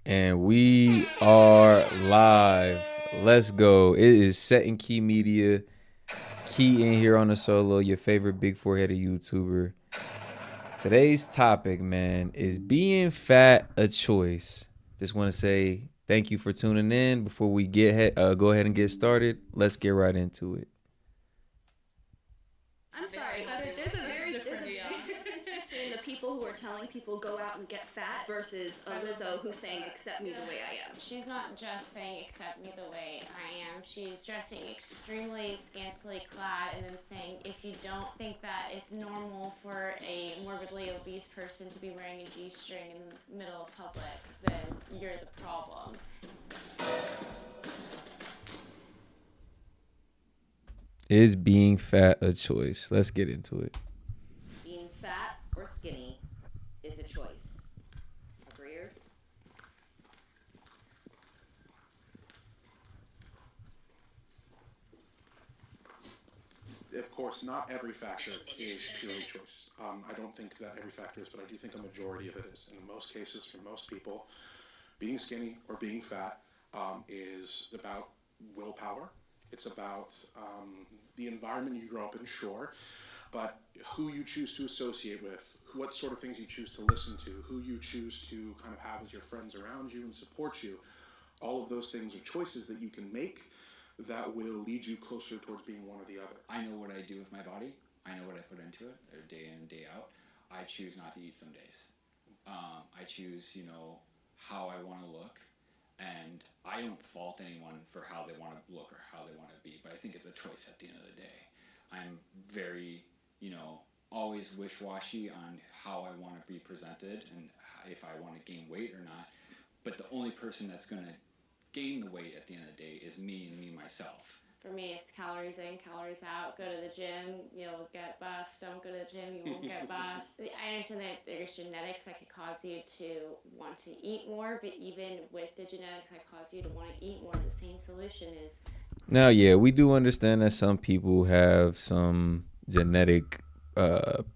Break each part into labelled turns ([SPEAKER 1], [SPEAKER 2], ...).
[SPEAKER 1] And we are live. Let's go. It is Set and Key Media. Key in here on the solo, your favorite big four-headed YouTuber. Today's topic, man, is being fat a choice? Just want to say thank you for tuning in. Before we go ahead and get started, let's get right into it.
[SPEAKER 2] I'm sorry. There's a very difference between the people who are telling people go out and get fat versus a Lizzo who's saying accept me the way I am.
[SPEAKER 3] She's not just saying accept me the way I am. She's dressing extremely scantily clad and then saying if you don't think that it's normal for a morbidly obese person to be wearing a G-string in the middle of public, then you're the problem.
[SPEAKER 1] Is being fat a choice? Let's get into it.
[SPEAKER 4] Being fat or skinny is a choice. Agreeers?
[SPEAKER 5] Of course, not every factor is purely choice. I don't think that every factor is, but I do think a majority of it is. In most cases, for most people, being skinny or being fat is about willpower. It's about the environment you grow up in, sure, but who you choose to associate with, what sort of things you choose to listen to, who you choose to kind of have as your friends around you and support you. All of those things are choices that you can make that will lead you closer towards being one or the other.
[SPEAKER 6] I know what I do with my body. I know what I put into it day in and day out. I choose not to eat some days. I choose, how I want to look. And I don't fault anyone for how they want to look or how they want to be, but I think it's a choice at the end of the day. I'm very, always wish-washy on how I want to be presented and if I want to gain weight or not. But the only person that's going to gain the weight at the end of the day is me and me myself.
[SPEAKER 3] For me, it's calories in, calories out. Go to the gym, you'll get buff. Don't go to the gym, you won't get buff. I understand that there's genetics that could cause you to want to eat more, but even with the genetics that cause you to want to eat more, the same solution is.
[SPEAKER 1] Now, yeah, we do understand that some people have some genetic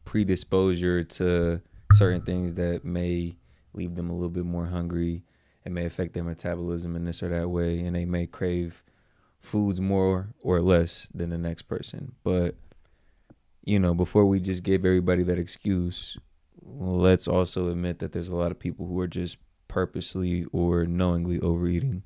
[SPEAKER 1] predisposure to certain things that may leave them a little bit more hungry. It may affect their metabolism in this or that way, and they may crave foods more or less than the next person. But, before we just give everybody that excuse, let's also admit that there's a lot of people who are just purposely or knowingly overeating.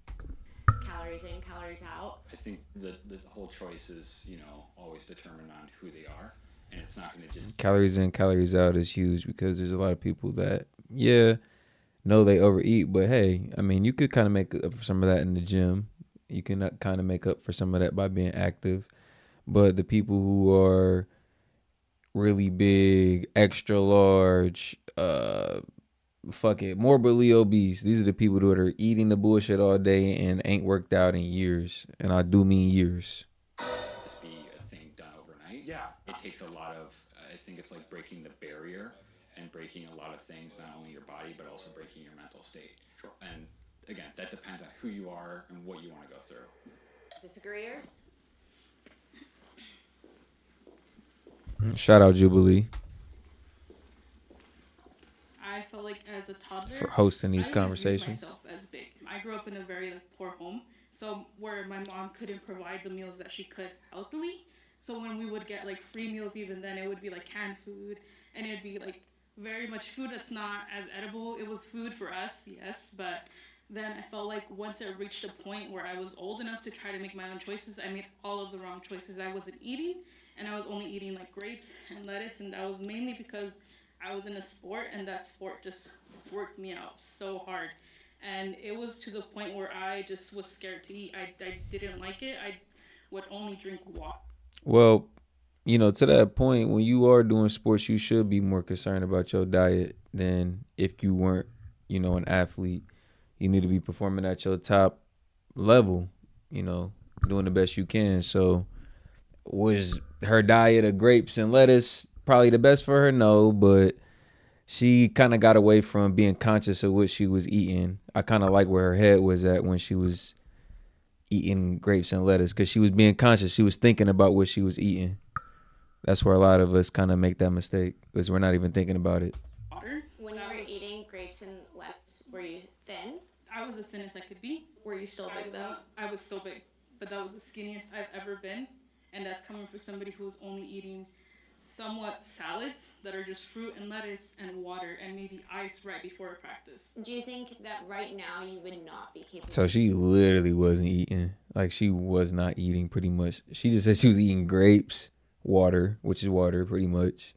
[SPEAKER 3] Calories in, calories out.
[SPEAKER 6] I think the whole choice is, always determined on who they are. And it's not going to just...
[SPEAKER 1] Calories in, calories out is huge because there's a lot of people that, know they overeat. But, hey, I mean, you could kind of make up for some of that in the gym. You can kind of make up for some of that by being active. But the people who are really big, extra large, morbidly obese, these are the people that are eating the bullshit all day and ain't worked out in years. And I do mean years.
[SPEAKER 6] This be a thing done overnight.
[SPEAKER 5] Yeah.
[SPEAKER 6] It takes a lot of, I think it's like breaking the barrier and breaking a lot of things, not only your body, but also breaking your mental state.
[SPEAKER 5] Sure.
[SPEAKER 6] And again, that depends on who you are and what you want to go through.
[SPEAKER 4] Disagreeers?
[SPEAKER 1] Shout out Jubilee
[SPEAKER 7] I felt like as a toddler
[SPEAKER 1] for hosting these
[SPEAKER 7] I
[SPEAKER 1] conversations.
[SPEAKER 7] myself as big. I grew up in a very poor home, so where my mom couldn't provide the meals that she could healthily. So when we would get like free meals, even then it would be like canned food, and it'd be like very much food that's not as edible. It was food for us, yes, but then I felt like once it reached a point where I was old enough to try to make my own choices, I made all of the wrong choices. I wasn't eating, and I was only eating like grapes and lettuce, and that was mainly because I was in a sport, and that sport just worked me out so hard. And it was to the point where I just was scared to eat. I didn't like it. I would only drink water.
[SPEAKER 1] Well, to that point, when you are doing sports, you should be more concerned about your diet than if you weren't, an athlete. You need to be performing at your top level, doing the best you can. So was her diet of grapes and lettuce probably the best for her? No, but she kind of got away from being conscious of what she was eating. I kind of like where her head was at when she was eating grapes and lettuce because she was being conscious. She was thinking about what she was eating. That's where a lot of us kind of make that mistake because we're not even thinking about it.
[SPEAKER 3] When you were eating grapes and lettuce, were you thin?
[SPEAKER 7] I was the thinnest I could be.
[SPEAKER 2] Were you still big though?
[SPEAKER 7] I was still big, but that was the skinniest I've ever been, and that's coming from somebody who was only eating somewhat salads that are just fruit and lettuce and water and maybe ice right before a practice.
[SPEAKER 3] Do you think that right now you would not be capable?
[SPEAKER 1] So she literally wasn't eating. Like, she was not eating pretty much. She just said she was eating grapes, water, which is water pretty much,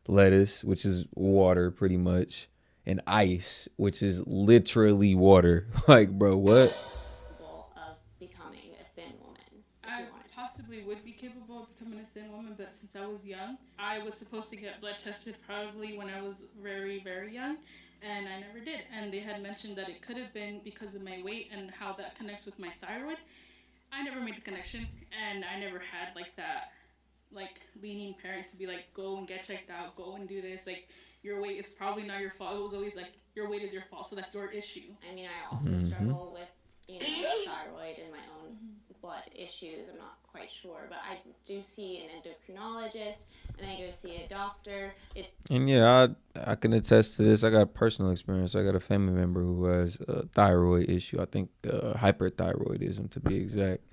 [SPEAKER 1] lettuce, which is water pretty much, and ice, which is literally water. Like, bro, what?
[SPEAKER 3] Of becoming a thin woman.
[SPEAKER 7] I possibly would be capable of becoming a thin woman, but since I was young, I was supposed to get blood tested probably when I was very, very young, and I never did. And they had mentioned that it could have been because of my weight and how that connects with my thyroid. I never made the connection, and I never had like that, like leaning parent to be like, go and get checked out, go and do this. Like, your weight is probably not your fault. It was always like, your weight is your fault, so that's your issue.
[SPEAKER 3] I mean, I also struggle with, thyroid and my own blood issues. I'm not quite sure, but I do see an endocrinologist and I go see a doctor.
[SPEAKER 1] And yeah, I can attest to this. I got personal experience. I got a family member who has a thyroid issue. I think hyperthyroidism to be exact.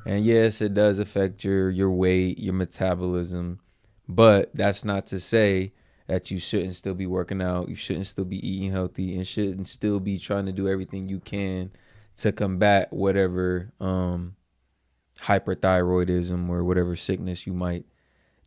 [SPEAKER 1] And yes, it does affect your weight, your metabolism, but that's not to say that you shouldn't still be working out. You shouldn't still be eating healthy, and shouldn't still be trying to do everything you can to combat whatever hyperthyroidism or whatever sickness you might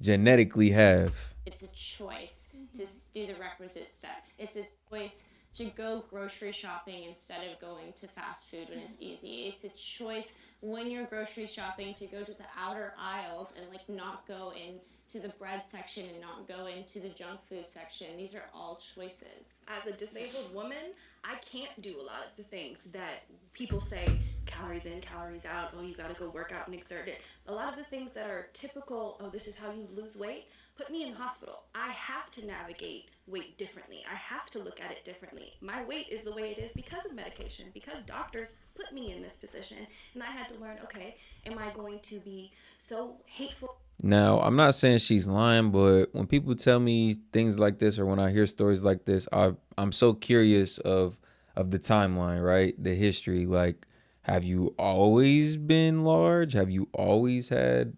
[SPEAKER 1] genetically have.
[SPEAKER 3] It's a choice to do the requisite steps. It's a choice to go grocery shopping instead of going to fast food when it's easy. It's a choice when you're grocery shopping to go to the outer aisles and like not go into the bread section and not go into the junk food section. These are all choices.
[SPEAKER 2] As a disabled woman, I can't do a lot of the things that people say, calories in, calories out, oh, you gotta go work out and exert it. A lot of the things that are typical, oh, this is how you lose weight, put me in the hospital. I have to navigate weight differently. I have to look at it differently. My weight is the way it is because of medication, because doctors put me in this position. And I had to learn, okay, am I going to be so hateful?
[SPEAKER 1] Now, I'm not saying she's lying, but when people tell me things like this or when I hear stories like this, I'm so curious of the timeline, right? The history. Like, have you always been large? Have you always had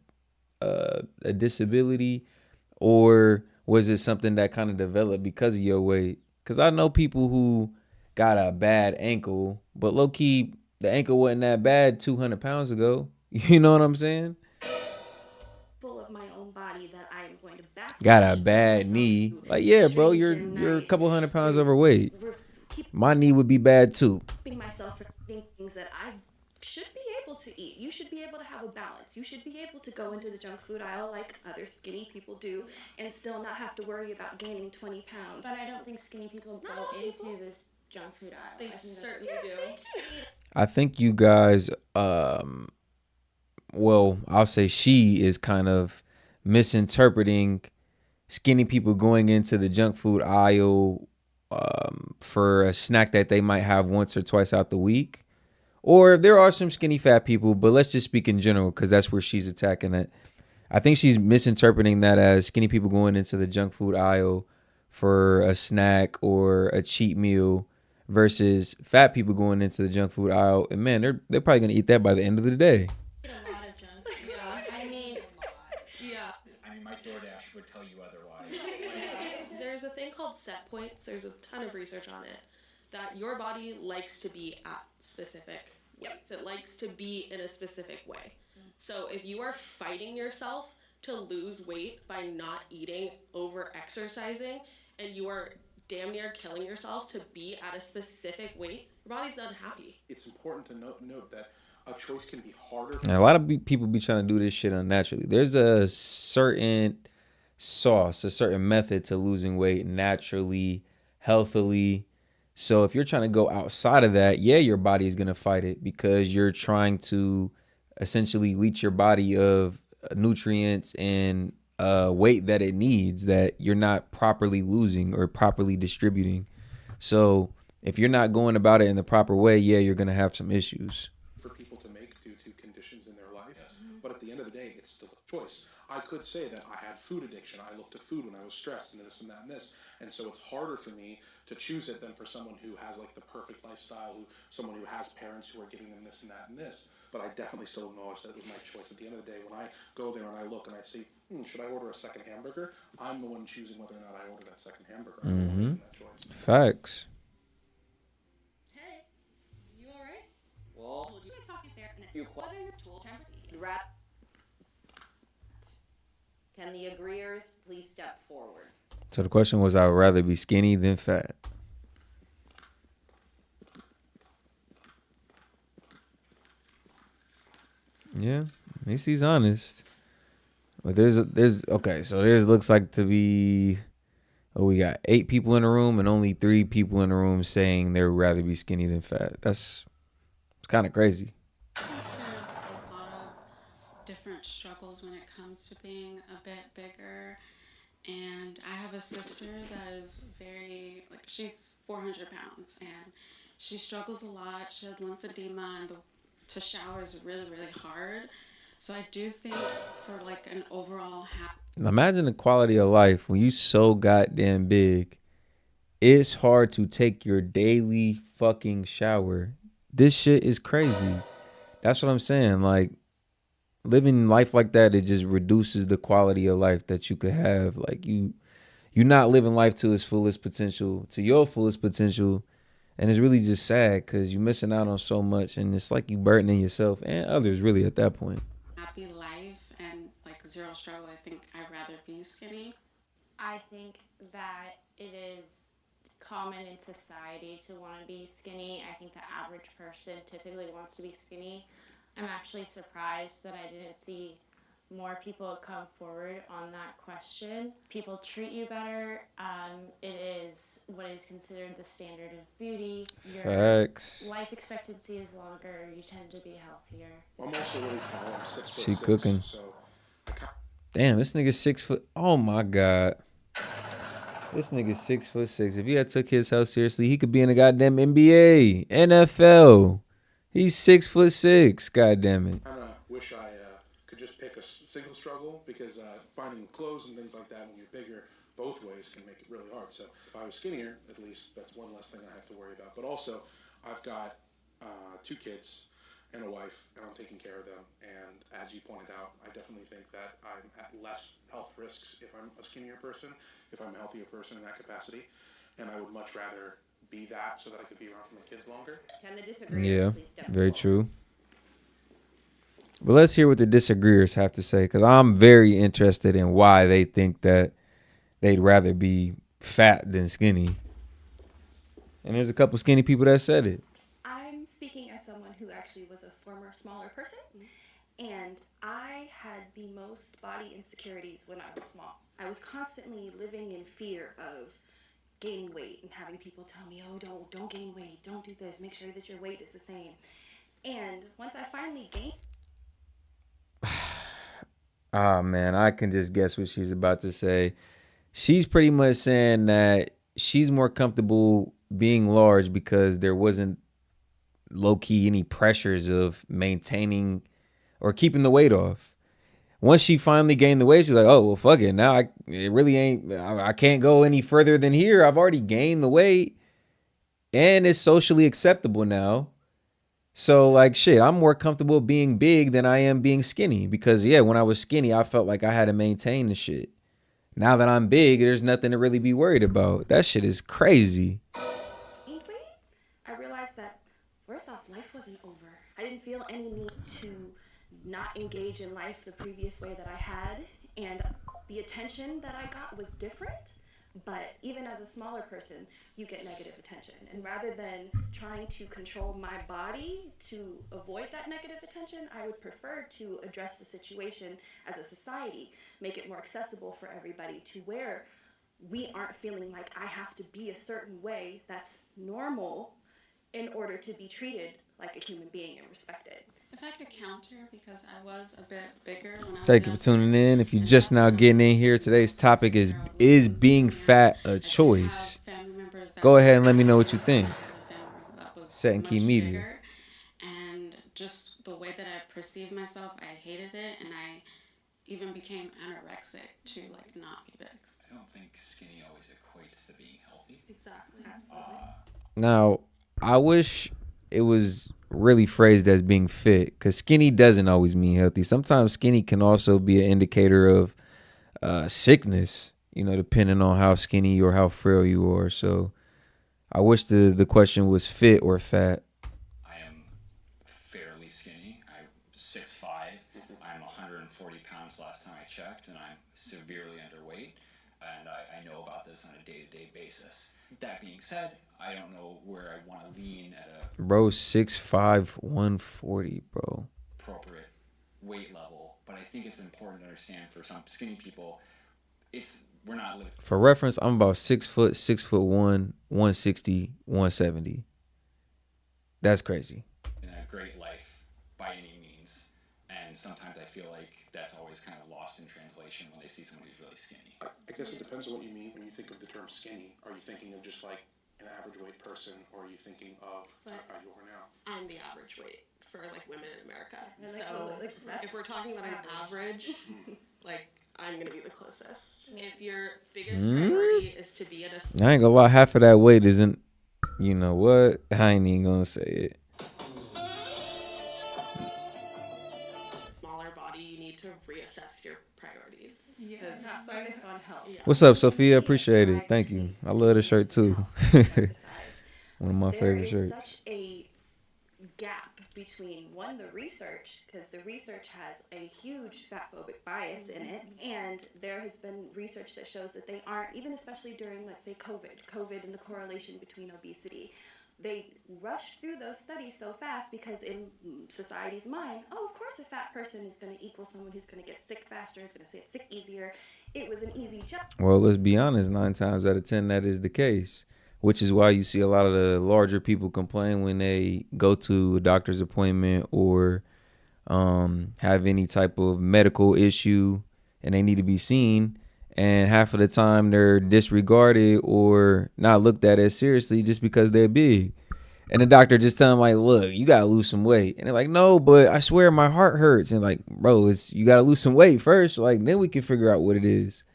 [SPEAKER 1] a disability? Or was it something that kind of developed because of your weight? Because I know people who got a bad ankle, but low key, the ankle wasn't that bad 200 pounds ago. You know what I'm saying?
[SPEAKER 2] Full of my own body that I am going to back.
[SPEAKER 1] Got a bad knee. Like, yeah, bro, you're a couple 100 pounds overweight. My knee would be bad too.
[SPEAKER 2] Keeping myself from eating things that I should be able to eat. You should be able to have a balance. You should be able to go into the junk food aisle like other skinny people do and still not have to worry about gaining 20 pounds.
[SPEAKER 3] But I don't think skinny people go into this junk food aisle.
[SPEAKER 7] They certainly do.
[SPEAKER 1] I think you guys, well, I'll say she is kind of misinterpreting skinny people going into the junk food aisle for a snack that they might have once or twice out the week. Or there are some skinny fat people, but let's just speak in general because that's where she's attacking it. I think she's misinterpreting that as skinny people going into the junk food aisle for a snack or a cheat meal versus fat people going into the junk food aisle. And man, they're probably going to eat that by the end of the day.
[SPEAKER 3] A lot of junk food. Yeah. I mean,
[SPEAKER 6] my DoorDash would tell you otherwise.
[SPEAKER 8] There's a thing called set points. There's a ton of research on it. That your body likes to be at specific weights. It likes to be in a specific way. So if you are fighting yourself to lose weight by not eating, over exercising, and you are damn near killing yourself to be at a specific weight, your body's unhappy.
[SPEAKER 5] It's important to note that a choice can be harder.
[SPEAKER 1] And a lot of people be trying to do this shit unnaturally. There's a certain sauce, a certain method to losing weight naturally, healthily. So if you're trying to go outside of that, yeah, your body is going to fight it because you're trying to essentially leach your body of nutrients and weight that it needs that you're not properly losing or properly distributing. So if you're not going about it in the proper way, yeah, you're going to have some issues.
[SPEAKER 5] For people to make due to conditions in their life. Yes. But at the end of the day, it's still a choice. I could say that I had food addiction. I looked to food when I was stressed and this and that and this. And so it's harder for me to choose it than for someone who has like the perfect lifestyle, someone who has parents who are giving them this and that and this. But I definitely still acknowledge that it was my choice. At the end of the day, when I go there and I look and I see, should I order a second hamburger? I'm the one choosing whether or not I order that second hamburger. I'm the one making that choice.
[SPEAKER 1] Facts.
[SPEAKER 8] Hey, you all right?
[SPEAKER 4] Well,
[SPEAKER 8] You can talk there, and
[SPEAKER 4] you
[SPEAKER 8] it's whether your tool temper.
[SPEAKER 4] Can the agreeers please step forward?
[SPEAKER 1] So the question was, I would rather be skinny than fat. Yeah, at least he's honest. But there's okay, so there's looks like to be, we got 8 people in the room and only 3 people in the room saying they would rather be skinny than fat. It's kind of crazy.
[SPEAKER 7] There's a lot of different struggles when it comes to being a bit bigger. And I have a sister that is she's 400 pounds and she struggles a lot. She has lymphedema and to shower is really, really hard. So I do think for like an overall
[SPEAKER 1] Imagine the quality of life when you so goddamn big. It's hard to take your daily fucking shower. This shit is crazy. That's what I'm saying. Like, living life like that, it just reduces the quality of life that you could have. Like, you're not living life to its fullest potential, to your fullest potential. And it's really just sad because you're missing out on so much. And it's like you burdening yourself and others really at that point.
[SPEAKER 7] happy life and like zero struggle, I think I'd rather be skinny.
[SPEAKER 3] I think that it is common in society to want to be skinny. I think the average person typically wants to be skinny. I'm actually surprised that I didn't see more people come forward on that question. People treat you better. It is what is considered the standard of beauty. Your
[SPEAKER 1] Facts.
[SPEAKER 3] life expectancy is longer. You tend to be healthier.
[SPEAKER 5] I'm also really tall. I'm 6'6".
[SPEAKER 1] She cooking.
[SPEAKER 5] So
[SPEAKER 1] damn, this nigga's 6 foot. Oh my god. This nigga's 6'6". If he had took his health seriously, he could be in the goddamn NBA, NFL. He's 6'6". God damn it.
[SPEAKER 5] I kind of wish I could just pick a single struggle because finding clothes and things like that when you're bigger both ways can make it really hard. So if I was skinnier, at least that's one less thing I have to worry about. But also, I've got 2 kids and a wife, and I'm taking care of them. And as you pointed out, I definitely think that I'm at less health risks if I'm a skinnier person, if I'm a healthier person in that capacity. And I would much rather be that so that I could be around for my kids longer.
[SPEAKER 4] Can the disagreeers
[SPEAKER 1] Yeah,
[SPEAKER 4] please step
[SPEAKER 1] very
[SPEAKER 4] forward?
[SPEAKER 1] true. But let's hear what the disagreeers have to say, because I'm very interested in why they think that they'd rather be fat than skinny. And there's a couple skinny people that said it.
[SPEAKER 2] I'm speaking as someone who actually was a former smaller person, and I had the most body insecurities when I was small. I was constantly living in fear of gaining weight and having people tell me, oh, don't gain weight, don't do this, make sure that your weight is the same. And once I finally gained...
[SPEAKER 1] Oh, man, I can just guess what she's about to say. She's pretty much saying that she's more comfortable being large because there wasn't low-key any pressures of maintaining or keeping the weight off. Once she finally gained the weight, she's like, oh, well, fuck it. Now it really ain't, I can't go any further than here. I've already gained the weight and it's socially acceptable now. So like shit, I'm more comfortable being big than I am being skinny because yeah, when I was skinny, I felt like I had to maintain the shit. Now that I'm big, there's nothing to really be worried about. That shit is crazy.
[SPEAKER 2] I realized that first off, life wasn't over. I didn't feel any need to not engage in life the previous way that I had, and the attention that I got was different. But even as a smaller person, you get negative attention. And rather than trying to control my body to avoid that negative attention, I would prefer to address the situation as a society, make it more accessible for everybody to where we aren't feeling like I have to be a certain way that's normal in order to be treated like a human being and respected.
[SPEAKER 7] If I could counter, because I was a bit bigger when I was
[SPEAKER 1] Thank you for tuning in. If you're just now getting in here, today's topic is being fat a choice? Go ahead and let me know what you think. Set and Key Media.
[SPEAKER 7] And just the way that I perceived myself, I hated it, and I
[SPEAKER 8] even became anorexic to like not be big.
[SPEAKER 6] I don't think skinny always equates to being healthy.
[SPEAKER 8] Exactly.
[SPEAKER 1] Now, I wish it was really phrased as being fit, because skinny doesn't always mean healthy. Sometimes skinny can also be an indicator of sickness, depending on how skinny or how frail you are. So I wish the question was fit or fat.
[SPEAKER 6] I am fairly skinny. I'm 6'5". I'm 140 pounds last time I checked, and I'm severely underweight. And I know about this on a day-to-day basis. That being said, I don't know where I want to lean at a
[SPEAKER 1] Bro, 6'5", 140, bro.
[SPEAKER 6] appropriate weight level. But I think it's important to understand for some skinny people, we're not living.
[SPEAKER 1] For reference, I'm about 6 foot, 6'1", 160, 170. That's crazy.
[SPEAKER 6] In a great life by any means, and sometimes I feel like that's always kind of lost in translation when they see someone who's really skinny.
[SPEAKER 5] I guess it depends on what you mean when you think of the term skinny. Are you thinking of just like an average weight person, or are you thinking of how you are now?
[SPEAKER 8] I'm the average weight for like women in America. So if we're talking about an average, like I'm gonna be the closest. If your biggest priority is to be at a
[SPEAKER 1] I ain't gonna lie, half of that weight isn't, you know what? I ain't even gonna say it.
[SPEAKER 8] smaller body, you need to reassess your priorities.
[SPEAKER 2] Yeah, not focus on health.
[SPEAKER 8] Yeah.
[SPEAKER 1] What's up, Sophia? Appreciate it. Thank you. I love the shirt too. One of my favorite shirts.
[SPEAKER 2] There is such a gap between the research, because the research has a huge fat phobic bias in it, and there has been research that shows that they aren't, even especially during, let's say, COVID and the correlation between obesity. They rushed through those studies so fast because in society's mind, of course a fat person is going to equal someone who's going to get sick faster, is going to get sick easier. It was an easy job.
[SPEAKER 1] Well, let's be honest, 9 times out of 10 that is the case, which is why you see a lot of the larger people complain when they go to a doctor's appointment or have any type of medical issue and they need to be seen. And half of the time they're disregarded or not looked at as seriously just because they're big. And the doctor just tell them like, look, you got to lose some weight. And they're like, no, but I swear my heart hurts. And like, bro, you got to lose some weight first. Like, then we can figure out what it is.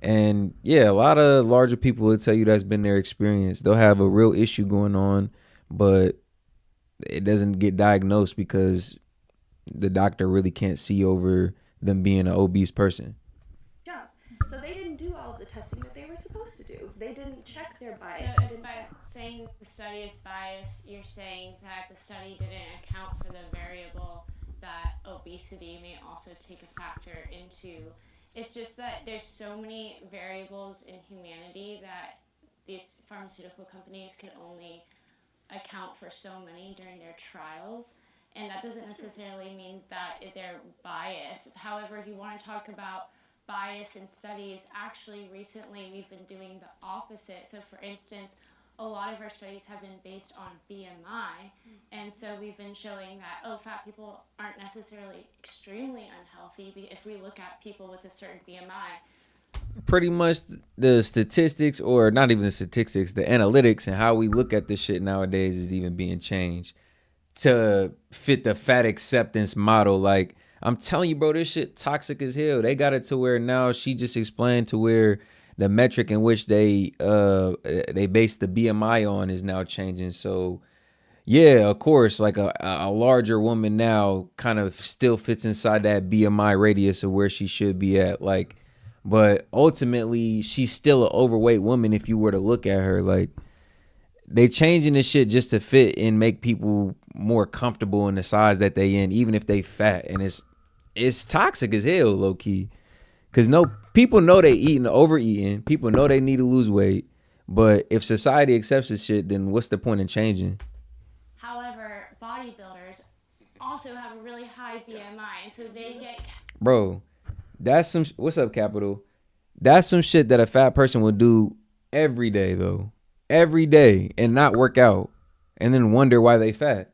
[SPEAKER 1] And yeah, a lot of larger people will tell you that's been their experience. They'll have a real issue going on, but it doesn't get diagnosed because the doctor really can't see over them being an obese person.
[SPEAKER 2] So they didn't do all of the testing that they were supposed to do. They didn't check their bias.
[SPEAKER 3] So by saying the study is biased, you're saying that the study didn't account for the variable that obesity may also take a factor into. It's just that there's so many variables in humanity that these pharmaceutical companies can only account for so many during their trials. And that doesn't necessarily mean that they're biased. However, if you want to talk about bias in studies, actually recently we've been doing the opposite. So for instance, a lot of our studies have been based on BMI, and so we've been showing that fat people aren't necessarily extremely unhealthy if we look at people with a certain BMI.
[SPEAKER 1] Pretty much the statistics, or not even the statistics, the analytics and how we look at this shit nowadays is even being changed to fit the fat acceptance model. Like, I'm telling you, bro, this shit toxic as hell. They got it to where now she just explained to where the metric in which they base the BMI on is now changing. So yeah, of course, like a larger woman now kind of still fits inside that BMI radius of where she should be at. Like, but ultimately she's still an overweight woman if you were to look at her. Like, they changing this shit just to fit and make people more comfortable in the size that they in, even if they fat. And it's toxic as hell, low key. Cause people know they overeating. People know they need to lose weight. But if society accepts this shit, then what's the point in changing?
[SPEAKER 3] However, bodybuilders also have a really high BMI, and so they get.
[SPEAKER 1] Bro, that's some. What's up, Capital? That's some shit that a fat person would do every day, though. Every day, and not work out, and then wonder why they fat.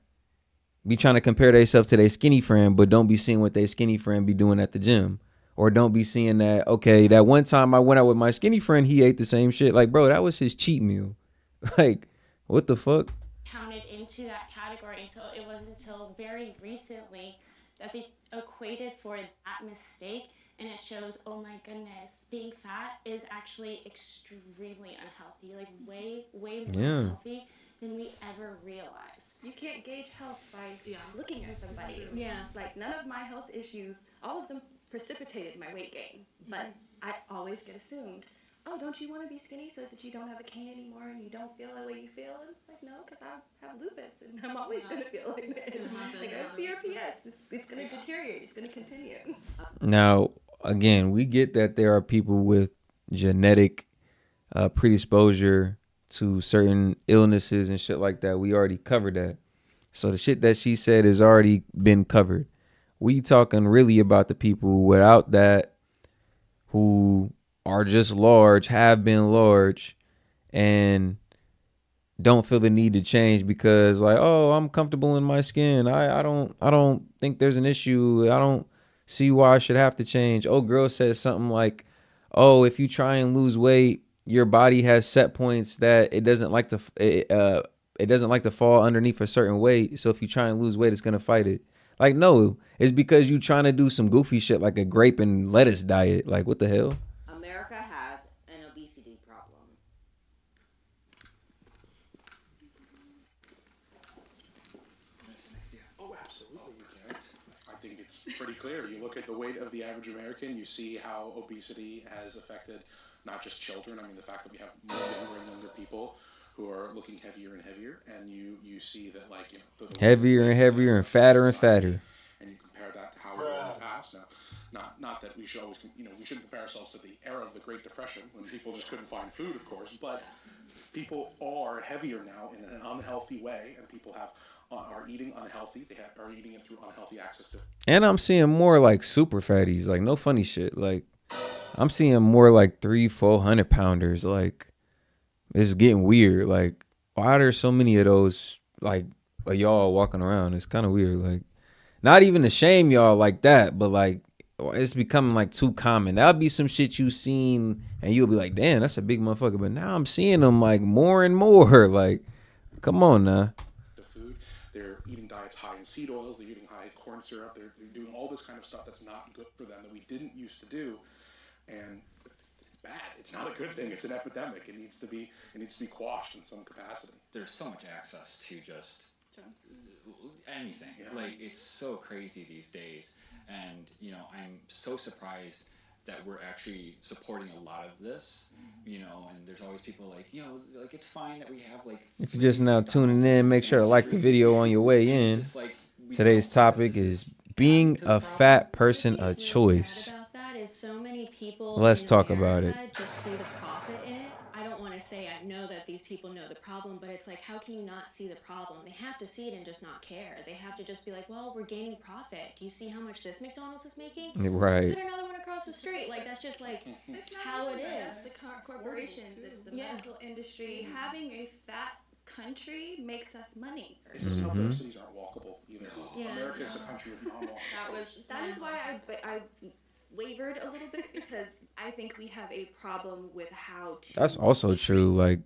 [SPEAKER 1] Be trying to compare themselves to their skinny friend, but don't be seeing what their skinny friend be doing at the gym. Or don't be seeing that, okay, that one time I went out with my skinny friend, he ate the same shit. Like, bro, that was his cheat meal. Like, what the fuck?
[SPEAKER 3] Counted into that category until it wasn't until very recently that they equated for that mistake and it shows, oh my goodness, being fat is actually extremely unhealthy, like way more unhealthy than we ever realized.
[SPEAKER 2] You can't gauge health by
[SPEAKER 7] Yeah.
[SPEAKER 2] looking at somebody.
[SPEAKER 3] Yeah.
[SPEAKER 2] Like, none of my health issues, all of them precipitated my weight gain. But I always get assumed, oh, don't you want to be skinny so that you don't have a cane anymore and you don't feel the way you feel? And it's like, no, because I have lupus and I'm always going to feel like this. Like, I have CRPS. It's going to deteriorate. It's going to continue.
[SPEAKER 1] Now, again, we get that there are people with genetic predisposure to certain illnesses and shit like that. We already covered that. So the shit that she said has already been covered. We talking really about the people without that, who are just large, have been large, and don't feel the need to change because, like, oh, I'm comfortable in my skin. I don't think there's an issue. I don't see why I should have to change. Oh, girl says something like, oh, if you try and lose weight, your body has set points that it doesn't like to it doesn't like to fall underneath a certain weight. So if you try and lose weight, it's gonna fight it. Like, no, it's because you trying to do some goofy shit like a grape and lettuce diet. Like, what the hell?
[SPEAKER 4] America has an obesity problem.
[SPEAKER 5] Oh, absolutely, you can. I think it's pretty clear. You look at the weight of the average American, you see how obesity has affected not just children. I mean, the fact that we have more younger and younger people who are looking heavier and heavier, and you see that, like, you know, the
[SPEAKER 1] Heavier and heavier and fatter and fatter.
[SPEAKER 5] and you compare that to how we were in the past. Now, not that we should always, you know, we shouldn't compare ourselves to the era of the Great Depression when people just couldn't find food, of course, but people are heavier now in an unhealthy way, and people are eating unhealthy. They are eating it through unhealthy access to.
[SPEAKER 1] And I'm seeing more like super fatties, like no funny shit. Like, I'm seeing more like 300-400 pounders. Like, it's getting weird. Like, why are there so many of those, like, y'all walking around? It's kind of weird. Like, not even to shame y'all like that, but like, it's becoming like too common. That'll be some shit you seen and you'll be like, damn, that's a big motherfucker. But now I'm seeing them like more and more. Like, come on now.
[SPEAKER 5] The food, they're eating diets high in seed oils. They're eating high corn syrup. They're doing all this kind of stuff that's not good for them that we didn't used to do, and it's bad. It's not a good thing. It's an epidemic. It needs to be quashed in some capacity.
[SPEAKER 6] There's so much access to just anything. Like, it's so crazy these days, and you know, I'm so surprised that we're actually supporting a lot of this, you know, and there's always people like, you know, like, it's fine that we have like,
[SPEAKER 1] If you're just now tuning in, make sure to like the video on your way in. Today's topic is being a fat person a choice.
[SPEAKER 3] About that is so many people.
[SPEAKER 1] Let's talk about it.
[SPEAKER 3] Just see the profit in it. I don't want to say I know that these people know the problem, but it's like, how can you not see the problem? They have to see it and just not care. They have to just be like, well, we're gaining profit. Do you see how much this McDonald's is making?
[SPEAKER 1] Right.
[SPEAKER 3] Put another one across the street. Like, that's just like how it is.
[SPEAKER 2] The corporations, it's the medical industry. Having a fat country makes us money.
[SPEAKER 5] It's just how the cities aren't walkable either.
[SPEAKER 3] Yeah.
[SPEAKER 5] America is a country of non-walkable.
[SPEAKER 2] That is why I wavered a little bit, because I think we have a problem with how to.
[SPEAKER 1] That's also true. Like,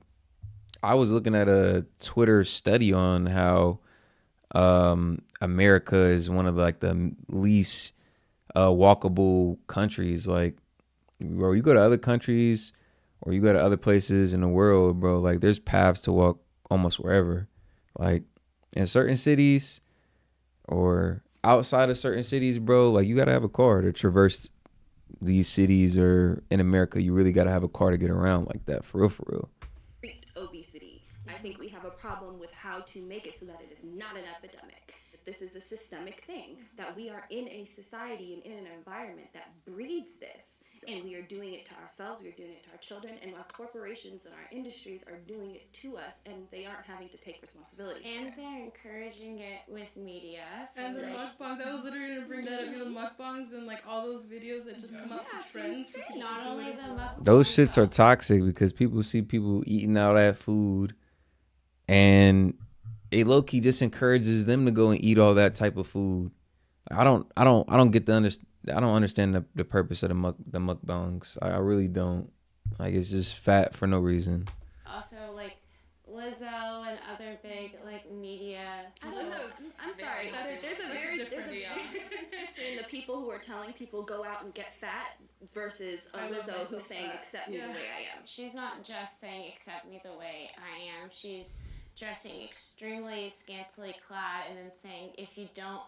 [SPEAKER 1] I was looking at a Twitter study on how America is one of like the least walkable countries. Like, bro, you go to other countries or you go to other places in the world, bro, like, there's paths to walk almost wherever. Like, in certain cities or outside of certain cities, bro, like, you gotta have a car to traverse these cities, or in America, you really gotta have a car to get around like that, for real, for real.
[SPEAKER 2] Obesity. I think we have a problem with how to make it so that it is not an epidemic. This is a systemic thing, that we are in a society and in an environment that breeds this. And we are doing it to ourselves, we are doing it to our children, and our corporations and our industries are doing it to us, and they aren't having to take responsibility.
[SPEAKER 3] And they're encouraging it with media. So
[SPEAKER 7] And the mukbangs, I was literally going to bring that up, the mukbangs and like all those videos that just come out to trends. For people
[SPEAKER 3] not only the mukbangs.
[SPEAKER 1] Those shits are toxic because people see people eating out that food, and it low-key just encourages them to go and eat all that type of food. I don't get I don't understand the purpose of the mukbangs. I really don't. Like, it's just fat for no reason.
[SPEAKER 3] Also, like, Lizzo and other other big like media.
[SPEAKER 2] I don't know. I'm sorry. There's a very
[SPEAKER 7] different,
[SPEAKER 2] big difference between the people who are telling people go out and get fat versus a
[SPEAKER 7] I love
[SPEAKER 2] Lizzo who's
[SPEAKER 7] myself
[SPEAKER 2] saying
[SPEAKER 7] fat.
[SPEAKER 2] accept me
[SPEAKER 7] Yeah.
[SPEAKER 2] the way I am.
[SPEAKER 3] She's not just saying accept me the way I am. She's dressing extremely scantily clad and then saying if you don't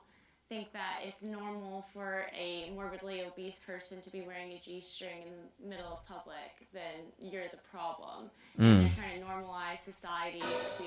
[SPEAKER 3] think that it's normal for a morbidly obese person to be wearing a G-string in the middle of public, then you're the problem. And they're trying to normalize society to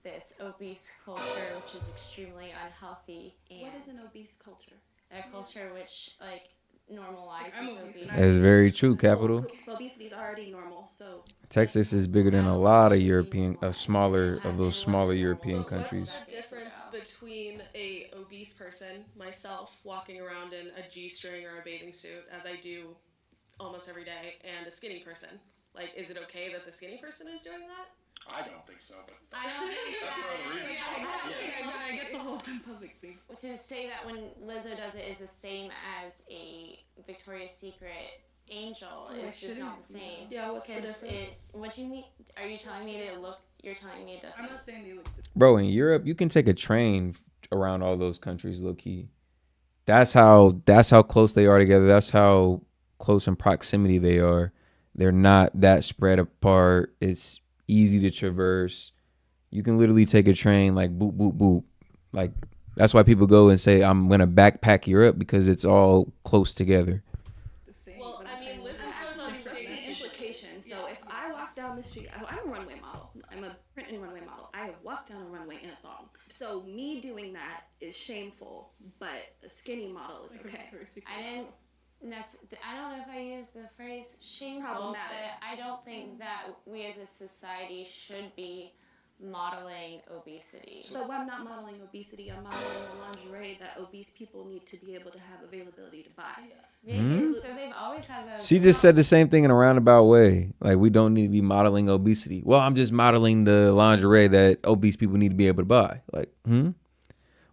[SPEAKER 3] this obese culture, which is extremely unhealthy. And
[SPEAKER 2] What is an obese culture?
[SPEAKER 3] a culture which like normalizes
[SPEAKER 7] I'm obese.
[SPEAKER 3] obesity.
[SPEAKER 1] That is very true, Capital.
[SPEAKER 2] Well, obesity is already normal, so
[SPEAKER 1] Texas is bigger than a lot of smaller of those smaller European countries.
[SPEAKER 8] What's the difference between a obese person, myself, walking around in a G-string or a bathing suit, as I do almost every day, and a skinny person? Like, is it okay that the skinny person is doing that?
[SPEAKER 5] I don't think so, but
[SPEAKER 3] I don't think
[SPEAKER 5] that's for other reasons.
[SPEAKER 7] I get the whole public thing.
[SPEAKER 3] to say that when Lizzo does it is the same as a Victoria's Secret angel is just not the same.
[SPEAKER 8] Yeah, what's the
[SPEAKER 3] Because
[SPEAKER 8] difference?
[SPEAKER 3] what do you mean? Are you telling me they look? You're telling me it doesn't.
[SPEAKER 7] I'm not saying they look different.
[SPEAKER 1] Bro, in Europe, you can take a train around all those countries, low key. That's how close they are together. That's how close in proximity they are. They're not that spread apart. It's easy to traverse. You can literally take a train like boop, boop, boop. Like that's why people go and say, I'm going to backpack Europe because it's all close together.
[SPEAKER 8] Well, I mean, Lizzo goes on
[SPEAKER 2] that's the
[SPEAKER 8] stage.
[SPEAKER 2] implication. So if I walk down the street, I'm a runway model. I'm a print and runway model. I have walked down a runway in a thong. So me doing that is shameful, but a skinny model is okay.
[SPEAKER 3] I didn't. I don't know if I use the phrase shameful,
[SPEAKER 2] Problematic.
[SPEAKER 3] but I don't think that we as a society should be modeling obesity.
[SPEAKER 2] So I'm not modeling obesity. I'm modeling the lingerie that obese people need to be able to have availability to buy.
[SPEAKER 3] So they've always had those.
[SPEAKER 1] She just said the same thing in a roundabout way. Like, we don't need to be modeling obesity. Well, I'm just modeling the lingerie that obese people need to be able to buy. Like,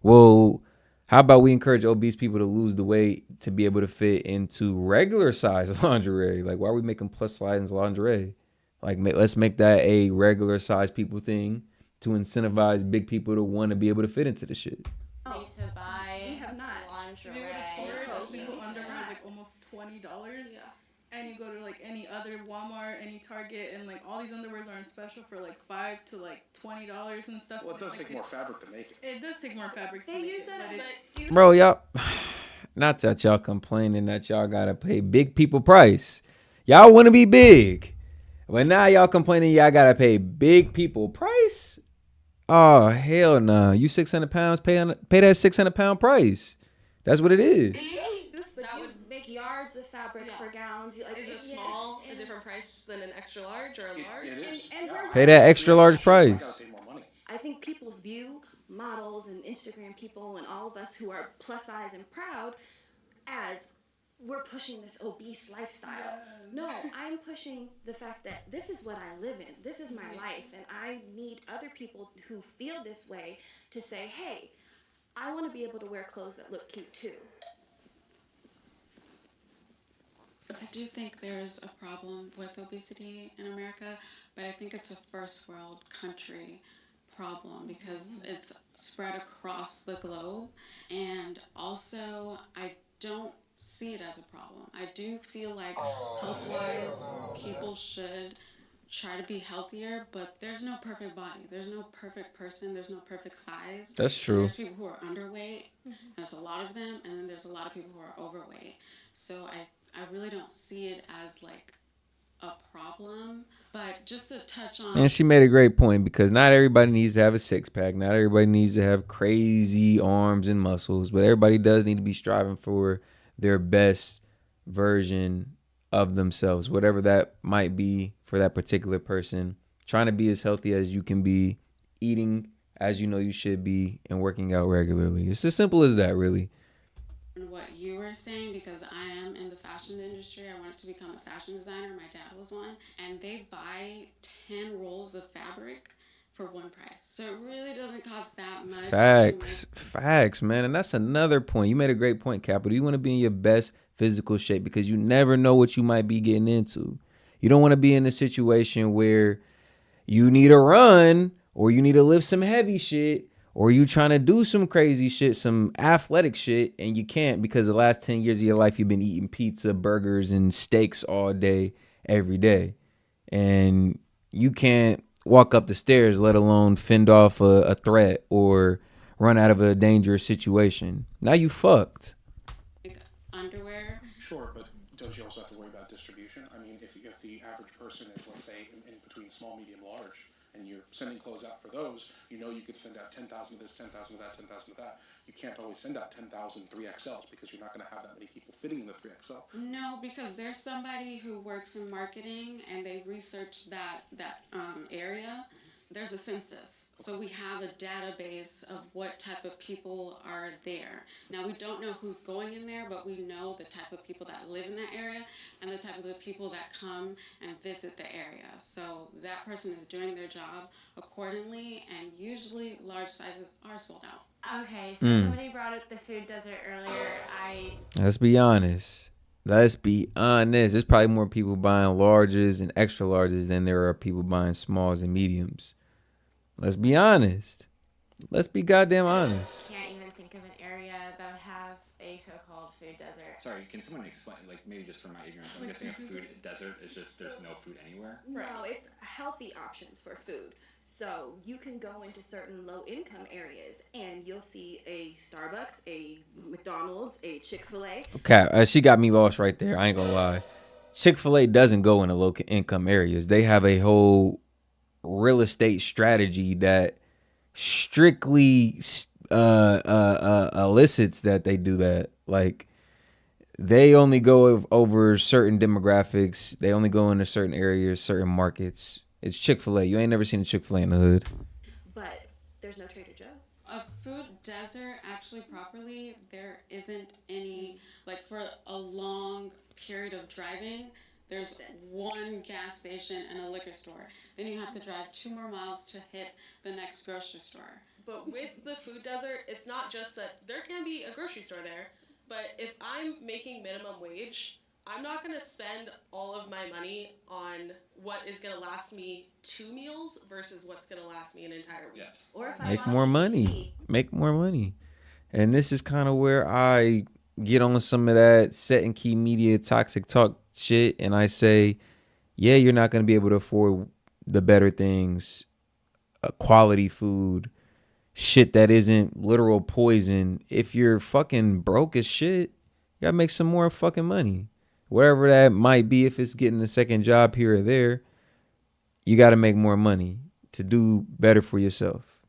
[SPEAKER 1] Well, how about we encourage obese people to lose the weight to be able to fit into regular size lingerie? Like, why are we making plus size lingerie? Like, let's make that a regular size people thing to incentivize big people to want to be able to fit into the shit.
[SPEAKER 3] Need to buy
[SPEAKER 2] We have not.
[SPEAKER 3] lingerie.
[SPEAKER 7] A single underwear is like almost $20.
[SPEAKER 8] Yeah.
[SPEAKER 7] And you go to like any other Walmart, any Target, and like all these underwears are on special for like $5 to like $20 and stuff.
[SPEAKER 5] Well, it does
[SPEAKER 7] like,
[SPEAKER 5] take more fabric to make it.
[SPEAKER 7] It does take more fabric to
[SPEAKER 2] They
[SPEAKER 7] make
[SPEAKER 2] use
[SPEAKER 7] it,
[SPEAKER 2] that
[SPEAKER 7] but
[SPEAKER 2] as an
[SPEAKER 7] it's
[SPEAKER 2] excuse.
[SPEAKER 1] Bro, y'all, not that y'all complaining that y'all gotta pay big people price. Y'all want to be big. But now y'all complaining y'all gotta pay big people price? Oh, hell no. You 600 pounds, pay that 600 pound price. That's what it is.
[SPEAKER 2] But
[SPEAKER 8] That
[SPEAKER 2] you
[SPEAKER 8] would-
[SPEAKER 2] make yards of fabric
[SPEAKER 8] Yeah.
[SPEAKER 2] for gowns. Like,
[SPEAKER 8] Is a small a different price than an extra large or a large?
[SPEAKER 5] It is.
[SPEAKER 2] And we're-
[SPEAKER 1] Pay that extra large
[SPEAKER 5] I
[SPEAKER 1] price.
[SPEAKER 5] gotta pay more money.
[SPEAKER 2] I think people view models and Instagram people and all of us who are plus size and proud as we're pushing this obese lifestyle. No, I'm pushing the fact that this is what I live in. This is my life. And I need other people who feel this way to say, hey, I want to be able to wear clothes that look cute too.
[SPEAKER 9] I do think there's a problem with obesity in America, but I think it's a first world country problem because it's spread across the globe. And also, I don't see it as a problem. I do feel like health-wise, people should try to be healthier, but there's no perfect body. There's no perfect person. There's no perfect size.
[SPEAKER 1] That's true.
[SPEAKER 9] There's people who are underweight. There's a lot of them, and then there's a lot of people who are overweight. So I really don't see it as like a problem. But just to touch on,
[SPEAKER 1] And she made a great point because not everybody needs to have a six pack. Not everybody needs to have crazy arms and muscles, but everybody does need to be striving for their best version of themselves, whatever that might be for that particular person. Trying to be as healthy as you can be, eating as you know you should be, and working out regularly. It's as simple as that, really.
[SPEAKER 9] what you were saying, because I am in the fashion industry. I wanted to become a fashion designer. My dad was one. And they buy 10 rolls of fabric for one price. So it really doesn't cost that much.
[SPEAKER 1] Facts, man. And that's another point. You made a great point, Capital. You want to be in your best physical shape because you never know what you might be getting into. You don't want to be in a situation where you need a run or you need to lift some heavy shit, or you trying to do some crazy shit, some athletic shit, and you can't because the last 10 years of your life you've been eating pizza, burgers, and steaks all day, every day. And you can't walk up the stairs, let alone fend off a threat or run out of a dangerous situation. Now you fucked.
[SPEAKER 9] Like underwear.
[SPEAKER 5] Sure, but don't you also have to worry about distribution? I mean, if the average person is, let's say, in between small, medium, large, and you're sending clothes out for those, you know you could send out 10,000 of this, 10,000 of that, 10,000 of that. You can't always send out 10,000 3XLs because you're not going to have that many people fitting in the 3XL.
[SPEAKER 9] No, because there's somebody who works in marketing and they research that area. There's a census. So we have a database of what type of people are there. Now we don't know who's going in there, but we know the type of people that live in that area and the type of the people that come and visit the area. So that person is doing their job accordingly, and usually large sizes are sold out.
[SPEAKER 3] Okay, so somebody brought up the food desert earlier.
[SPEAKER 1] Let's be honest. Let's be honest. There's probably more people buying larges and extra larges than there are people buying smalls and mediums. Let's be honest. Let's be goddamn honest.
[SPEAKER 3] Can't even think of an area that would have a so-called food desert.
[SPEAKER 6] Sorry, can someone explain, like, maybe just for my ignorance, I'm guessing a food desert is just there's no food anywhere?
[SPEAKER 2] No, it's healthy options for food. So you can go into certain low-income areas and you'll see a Starbucks, a McDonald's, a Chick-fil-A.
[SPEAKER 1] Okay, she got me lost right there. I ain't gonna lie. Chick-fil-A doesn't go into low-income areas. They have a whole real estate strategy that strictly elicits that they do that. Like, they only go over certain demographics. They only go into certain areas, certain markets. It's Chick-fil-A. You ain't never seen a Chick-fil-A in the hood.
[SPEAKER 2] But there's no Trader Joe's.
[SPEAKER 9] A food desert, actually properly, there isn't any, like for a long period of driving, there's one gas station and a liquor store. Then you have to drive 2 more miles to hit the next grocery store.
[SPEAKER 8] But with the food desert, it's not just that there can be a grocery store there, but if I'm making minimum wage, I'm not going to spend all of my money on what is going to last me 2 meals versus what's going to last me an entire week.
[SPEAKER 6] Yes.
[SPEAKER 2] Or if I
[SPEAKER 1] Make
[SPEAKER 2] want
[SPEAKER 1] more
[SPEAKER 2] tea.
[SPEAKER 1] money. Make more money. And this is kind of where I get on some of that set and key media toxic talk shit. And I say, yeah, you're not going to be able to afford the better things, quality food, shit that isn't literal poison. If you're fucking broke as shit, you got to make some more fucking money. Whatever that might be, if it's getting a second job here or there, you got to make more money to do better for yourself.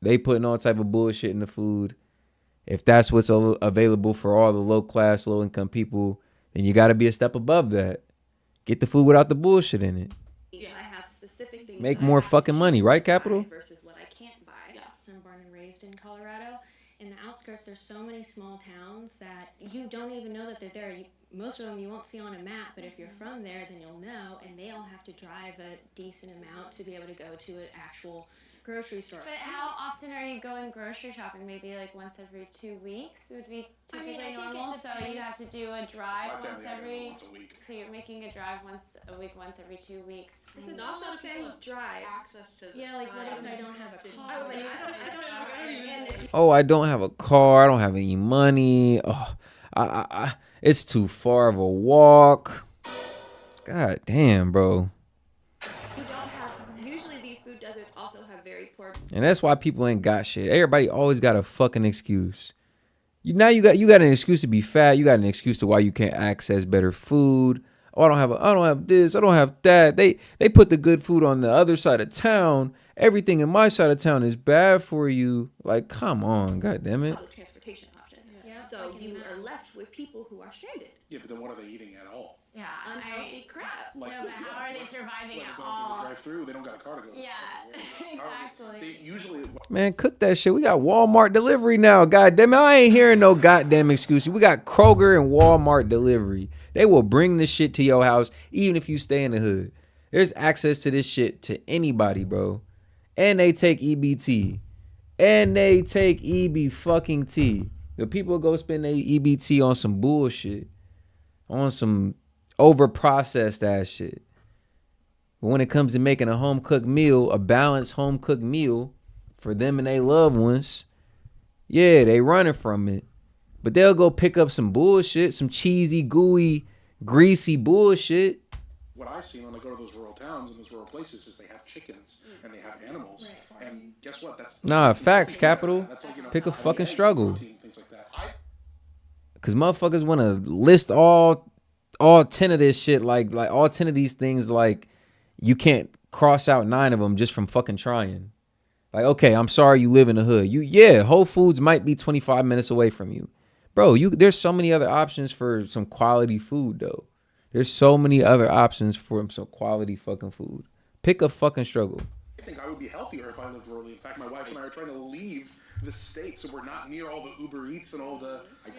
[SPEAKER 1] They putting all type of bullshit in the food. If that's what's available for all the low class, low income people, then you got to be a step above that. Get the food without the bullshit in it.
[SPEAKER 2] Yeah, I have specific things.
[SPEAKER 1] Make
[SPEAKER 2] that I
[SPEAKER 1] more
[SPEAKER 2] have to
[SPEAKER 1] fucking money,
[SPEAKER 2] choose
[SPEAKER 1] right,
[SPEAKER 2] to buy
[SPEAKER 1] Capital?
[SPEAKER 2] versus what I can't buy.
[SPEAKER 3] Yeah, so I'm born and raised in Colorado. In the outskirts, there's so many small towns that you don't even know that they're there. Most of them you won't see on a map, but if you're from there, then you'll know, and they all have to drive a decent amount to be able to go to an actual grocery store. But how often are you going grocery shopping? Maybe like once every 2 weeks would be typically normal. So you have to do a drive
[SPEAKER 5] My
[SPEAKER 3] once
[SPEAKER 5] family, I go
[SPEAKER 3] every.
[SPEAKER 5] once a week.
[SPEAKER 3] So you're making a drive once a week, once every 2 weeks.
[SPEAKER 2] This is
[SPEAKER 8] Not
[SPEAKER 2] also
[SPEAKER 8] a lot of people
[SPEAKER 2] saying
[SPEAKER 8] have
[SPEAKER 2] drive.
[SPEAKER 8] access to the
[SPEAKER 3] Yeah, like what
[SPEAKER 8] time.
[SPEAKER 3] if I don't have a car?
[SPEAKER 2] I was like, I don't even.
[SPEAKER 1] Oh, I don't have a car. I don't have any money. Oh, it's too far of a walk. God damn, bro.
[SPEAKER 2] You don't have. Usually, these food deserts also have very poor.
[SPEAKER 1] And that's why people ain't got shit. Everybody always got a fucking excuse. You got an excuse to be fat. You got an excuse to why you can't access better food. Oh, I don't have this. I don't have that. They put the good food on the other side of town. Everything in my side of town is bad for you. Like, come on, god damn it.
[SPEAKER 2] Public transportation options.
[SPEAKER 3] Yeah,
[SPEAKER 2] So
[SPEAKER 3] I can
[SPEAKER 2] you are
[SPEAKER 3] imagine.
[SPEAKER 2] left with people who are stranded.
[SPEAKER 5] Yeah, but then what are they eating at all?
[SPEAKER 3] Yeah,
[SPEAKER 2] Unhealthy crap.
[SPEAKER 5] Like,
[SPEAKER 3] No, but how are they surviving
[SPEAKER 5] Like,
[SPEAKER 3] at
[SPEAKER 5] they don't have to
[SPEAKER 3] all?
[SPEAKER 5] drive through. They don't got a car to go.
[SPEAKER 3] Yeah, exactly.
[SPEAKER 5] They usually.
[SPEAKER 1] Man, cook that shit. We got Walmart delivery now. God damn it. I ain't hearing no goddamn excuses. We got Kroger and Walmart delivery. They will bring this shit to your house, even if you stay in the hood. There's access to this shit to anybody, bro. And they take EBT. And they take EB fucking T. The people go spend their EBT on some bullshit. On some over processed ass shit. But when it comes to making a home cooked meal, a balanced home cooked meal for them and their loved ones, yeah, they running from it. But they'll go pick up some bullshit, some cheesy, gooey, greasy bullshit.
[SPEAKER 5] What I've seen when I go to those rural towns and those rural places is they have chickens and they have animals. Right. And guess what? That's
[SPEAKER 1] facts, Capital.
[SPEAKER 5] That's like,
[SPEAKER 1] pick a fucking struggle.
[SPEAKER 5] Protein, things like that.
[SPEAKER 1] Cause motherfuckers want to list all 10 of this shit, like all 10 of these things, like you can't cross out 9 of them just from fucking trying. Like, okay, I'm sorry you live in the hood. Whole Foods might be 25 minutes away from you. Bro, there's so many other options for some quality food, though. There's so many other options for some quality fucking food. Pick a fucking struggle.
[SPEAKER 5] I think I would be healthier if I lived rurally. In fact, my wife and I are trying to leave the state so we're not near all the Uber Eats and all the...
[SPEAKER 6] I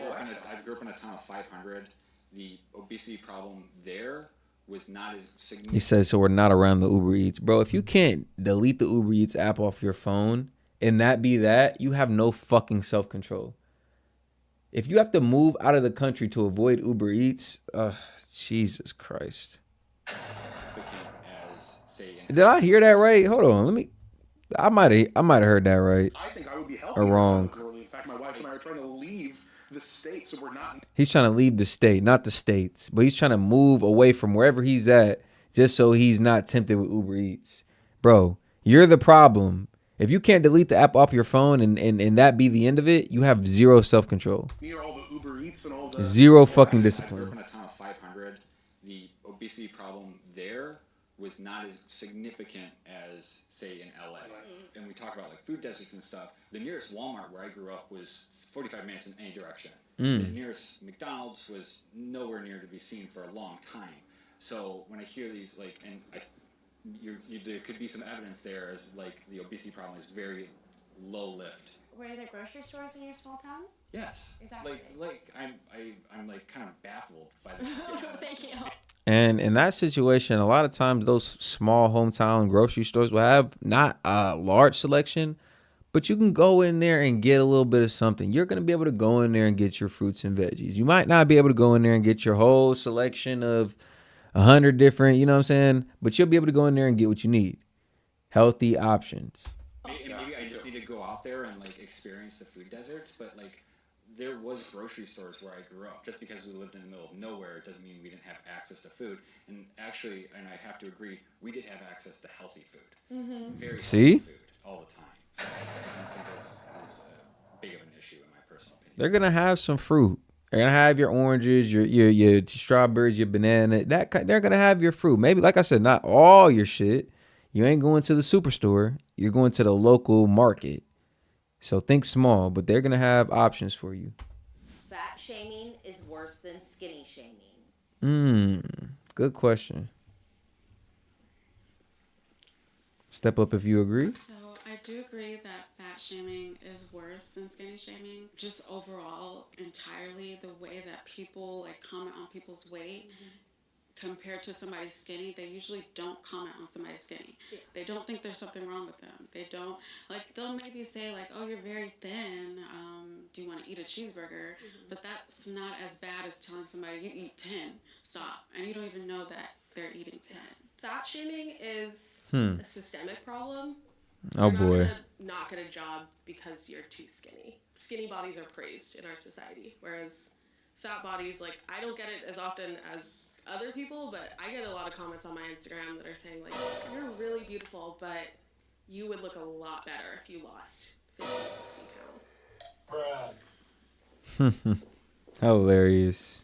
[SPEAKER 6] grew up in a town of 500. The obesity problem there was not as significant.
[SPEAKER 1] He says, so we're not around the Uber Eats. Bro, if you can't delete the Uber Eats app off your phone and that be that, you have no fucking self-control. If you have to move out of the country to avoid Uber Eats, Jesus Christ.
[SPEAKER 6] As, say,
[SPEAKER 1] did I hear that right? Hold on, I might have heard that right.
[SPEAKER 5] I think I would be healthier
[SPEAKER 1] or wrong.
[SPEAKER 5] In fact, my wife and I are trying to leave the state so we're not...
[SPEAKER 1] He's trying to leave the state, not the states, but he's trying to move away from wherever he's at just so he's not tempted with Uber Eats. Bro, you're the problem. If you can't delete the app off your phone and that be the end of it, you have zero self-control.
[SPEAKER 5] Near all the Uber Eats and all the...
[SPEAKER 1] Zero fucking discipline.
[SPEAKER 6] I grew up in a town of 500. The obesity problem there was not as significant as, say, in LA. And we talk about like food deserts and stuff. The nearest Walmart where I grew up was 45 minutes in any direction. The nearest McDonald's was nowhere near to be seen for a long time. So when I hear these, like, and there could be some evidence there as like the obesity problem is very low lift.
[SPEAKER 3] Were there grocery stores in your small town?
[SPEAKER 6] Yes.
[SPEAKER 3] Exactly.
[SPEAKER 6] Like I'm like kind of baffled by this.
[SPEAKER 3] Thank you.
[SPEAKER 1] And in that situation, a lot of times those small hometown grocery stores will have not a large selection, but you can go in there and get a little bit of something. You're going to be able to go in there and get your fruits and veggies. You might not be able to go in there and get your whole selection of 100 different, you know what I'm saying? But you'll be able to go in there and get what you need. Healthy options.
[SPEAKER 6] Maybe I just need to go out there and like experience the food deserts, but like there was grocery stores where I grew up. Just because we lived in the middle of nowhere doesn't mean we didn't have access to food. And actually, and I have to agree, we did have access to healthy food. Very healthy food all the time. I don't think this is big of an issue in my personal opinion.
[SPEAKER 1] They're going to have some fruit. They're going to have your oranges, your strawberries, your banana. They're going to have your fruit. Maybe, like I said, not all your shit. You ain't going to the superstore. You're going to the local market. So think small, but they're going to have options for you.
[SPEAKER 4] Fat shaming is worse than skinny shaming.
[SPEAKER 1] Good question. Step up if you agree.
[SPEAKER 9] So I do agree that fat shaming is worse than skinny shaming. Just overall, entirely, the way that people like comment on people's weight compared to somebody skinny, they usually don't comment on somebody skinny. Yeah. They don't think there's something wrong with them. They don't, like, they'll maybe say, like, oh, you're very thin. Do you want to eat a cheeseburger? But that's not as bad as telling somebody, you eat 10. Stop. And you don't even know that they're eating 10.
[SPEAKER 8] Fat shaming is a systemic problem.
[SPEAKER 1] Oh,
[SPEAKER 8] you're
[SPEAKER 1] boy.
[SPEAKER 8] Not get a job because you're too skinny. Skinny bodies are praised in our society, whereas fat bodies, like, I don't get it as often as other people, but I get a lot of comments on my Instagram that are saying, like, you're really beautiful, but you would look a lot better if you lost 50, 60 pounds.
[SPEAKER 1] Hilarious.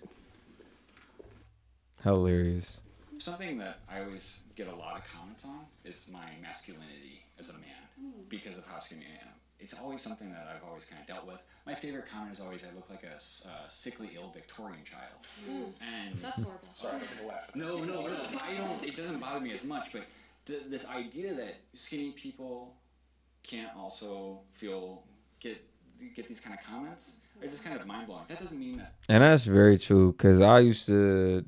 [SPEAKER 1] Hilarious.
[SPEAKER 6] Something that I always get a lot of comments on is my masculinity as a man because of how skinny I am. It's always something that I've always kind of dealt with. My favorite comment is always, I look like a sickly, ill Victorian child. And
[SPEAKER 8] that's horrible.
[SPEAKER 5] Sorry, I'm going to laugh.
[SPEAKER 6] No. I don't. It doesn't bother me as much. But this idea that skinny people can't also get these kind of comments are just kind of mind blowing. That doesn't mean that.
[SPEAKER 1] And that's very true, because I used to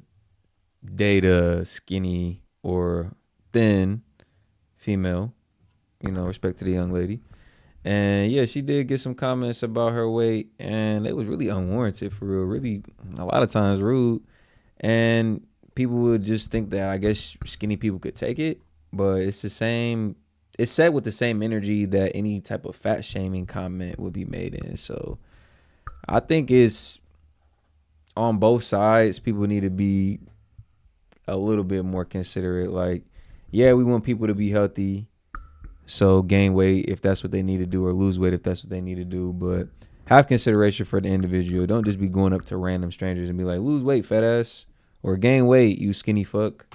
[SPEAKER 1] date a skinny or thin female, respect to the young lady. And yeah, she did get some comments about her weight, and it was really unwarranted, for real. Really, a lot of times rude. And people would just think that I guess skinny people could take it, but it's the same. It's said with the same energy that any type of fat shaming comment would be made in. So I think it's on both sides. People need to be a little bit more considerate. Like, yeah, we want people to be healthy, so gain weight if that's what they need to do, or lose weight if that's what they need to do. But have consideration for the individual. Don't just be going up to random strangers and be like, lose weight, fat ass, or gain weight, you skinny fuck.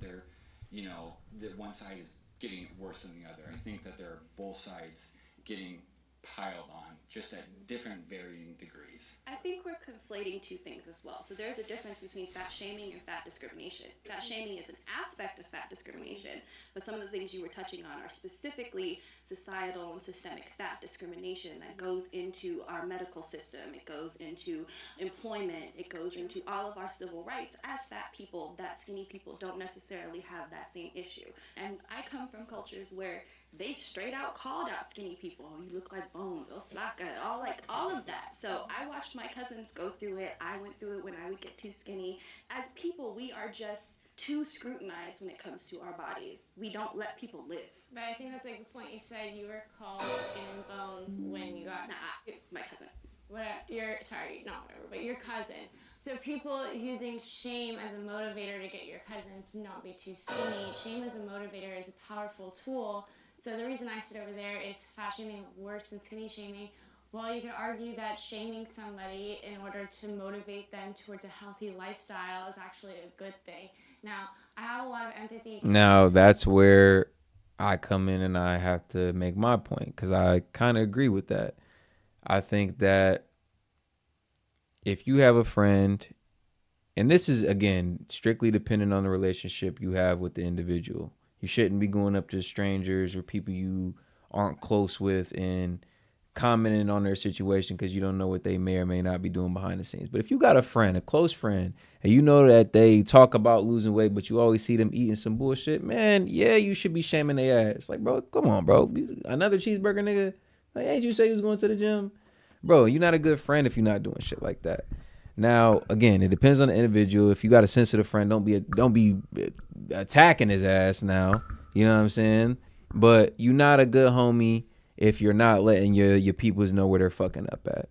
[SPEAKER 6] They're, you know, the one side is getting worse than the other. I think that they're both sides getting piled on, just at different varying degrees.
[SPEAKER 2] I think we're conflating two things as well. So there's a difference between fat shaming and fat discrimination. Fat shaming is an aspect of fat discrimination, but some of the things you were touching on are specifically societal and systemic fat discrimination that goes into our medical system. It goes into employment. It goes into all of our civil rights. As fat people, that skinny people don't necessarily have that same issue. And I come from cultures where they straight out called out skinny people. Oh, you look like bones. Oh, flaca. All of that. So I watched my cousins go through it. I went through it when I would get too skinny. As people, we are just too scrutinized when it comes to our bodies. We don't let people live.
[SPEAKER 3] But I think that's like the point you said. You were called skin and bones when you got
[SPEAKER 2] my cousin.
[SPEAKER 3] But your cousin. So people using shame as a motivator to get your cousin to not be too skinny. Shame as a motivator is a powerful tool. So the reason I sit over there is fat shaming worse than skinny shaming. Well, you could argue that shaming somebody in order to motivate them towards a healthy lifestyle is actually a good thing. Now, I have a lot of empathy.
[SPEAKER 1] Now, that's where I come in and I have to make my point, because I kind of agree with that. I think that if you have a friend, and this is, again, strictly dependent on the relationship you have with the individual. You shouldn't be going up to strangers or people you aren't close with and commenting on their situation because you don't know what they may or may not be doing behind the scenes. But if you got a friend, a close friend, and you know that they talk about losing weight, but you always see them eating some bullshit, man, yeah, you should be shaming their ass. Like, bro, come on, bro. Another cheeseburger, nigga. Like, ain't you say you was going to the gym? Bro, you're not a good friend if you're not doing shit like that. Now, again, it depends on the individual. If you got a sensitive friend, don't be attacking his ass now. You know what I'm saying? But you're not a good homie if you're not letting your peoples know where they're fucking up at.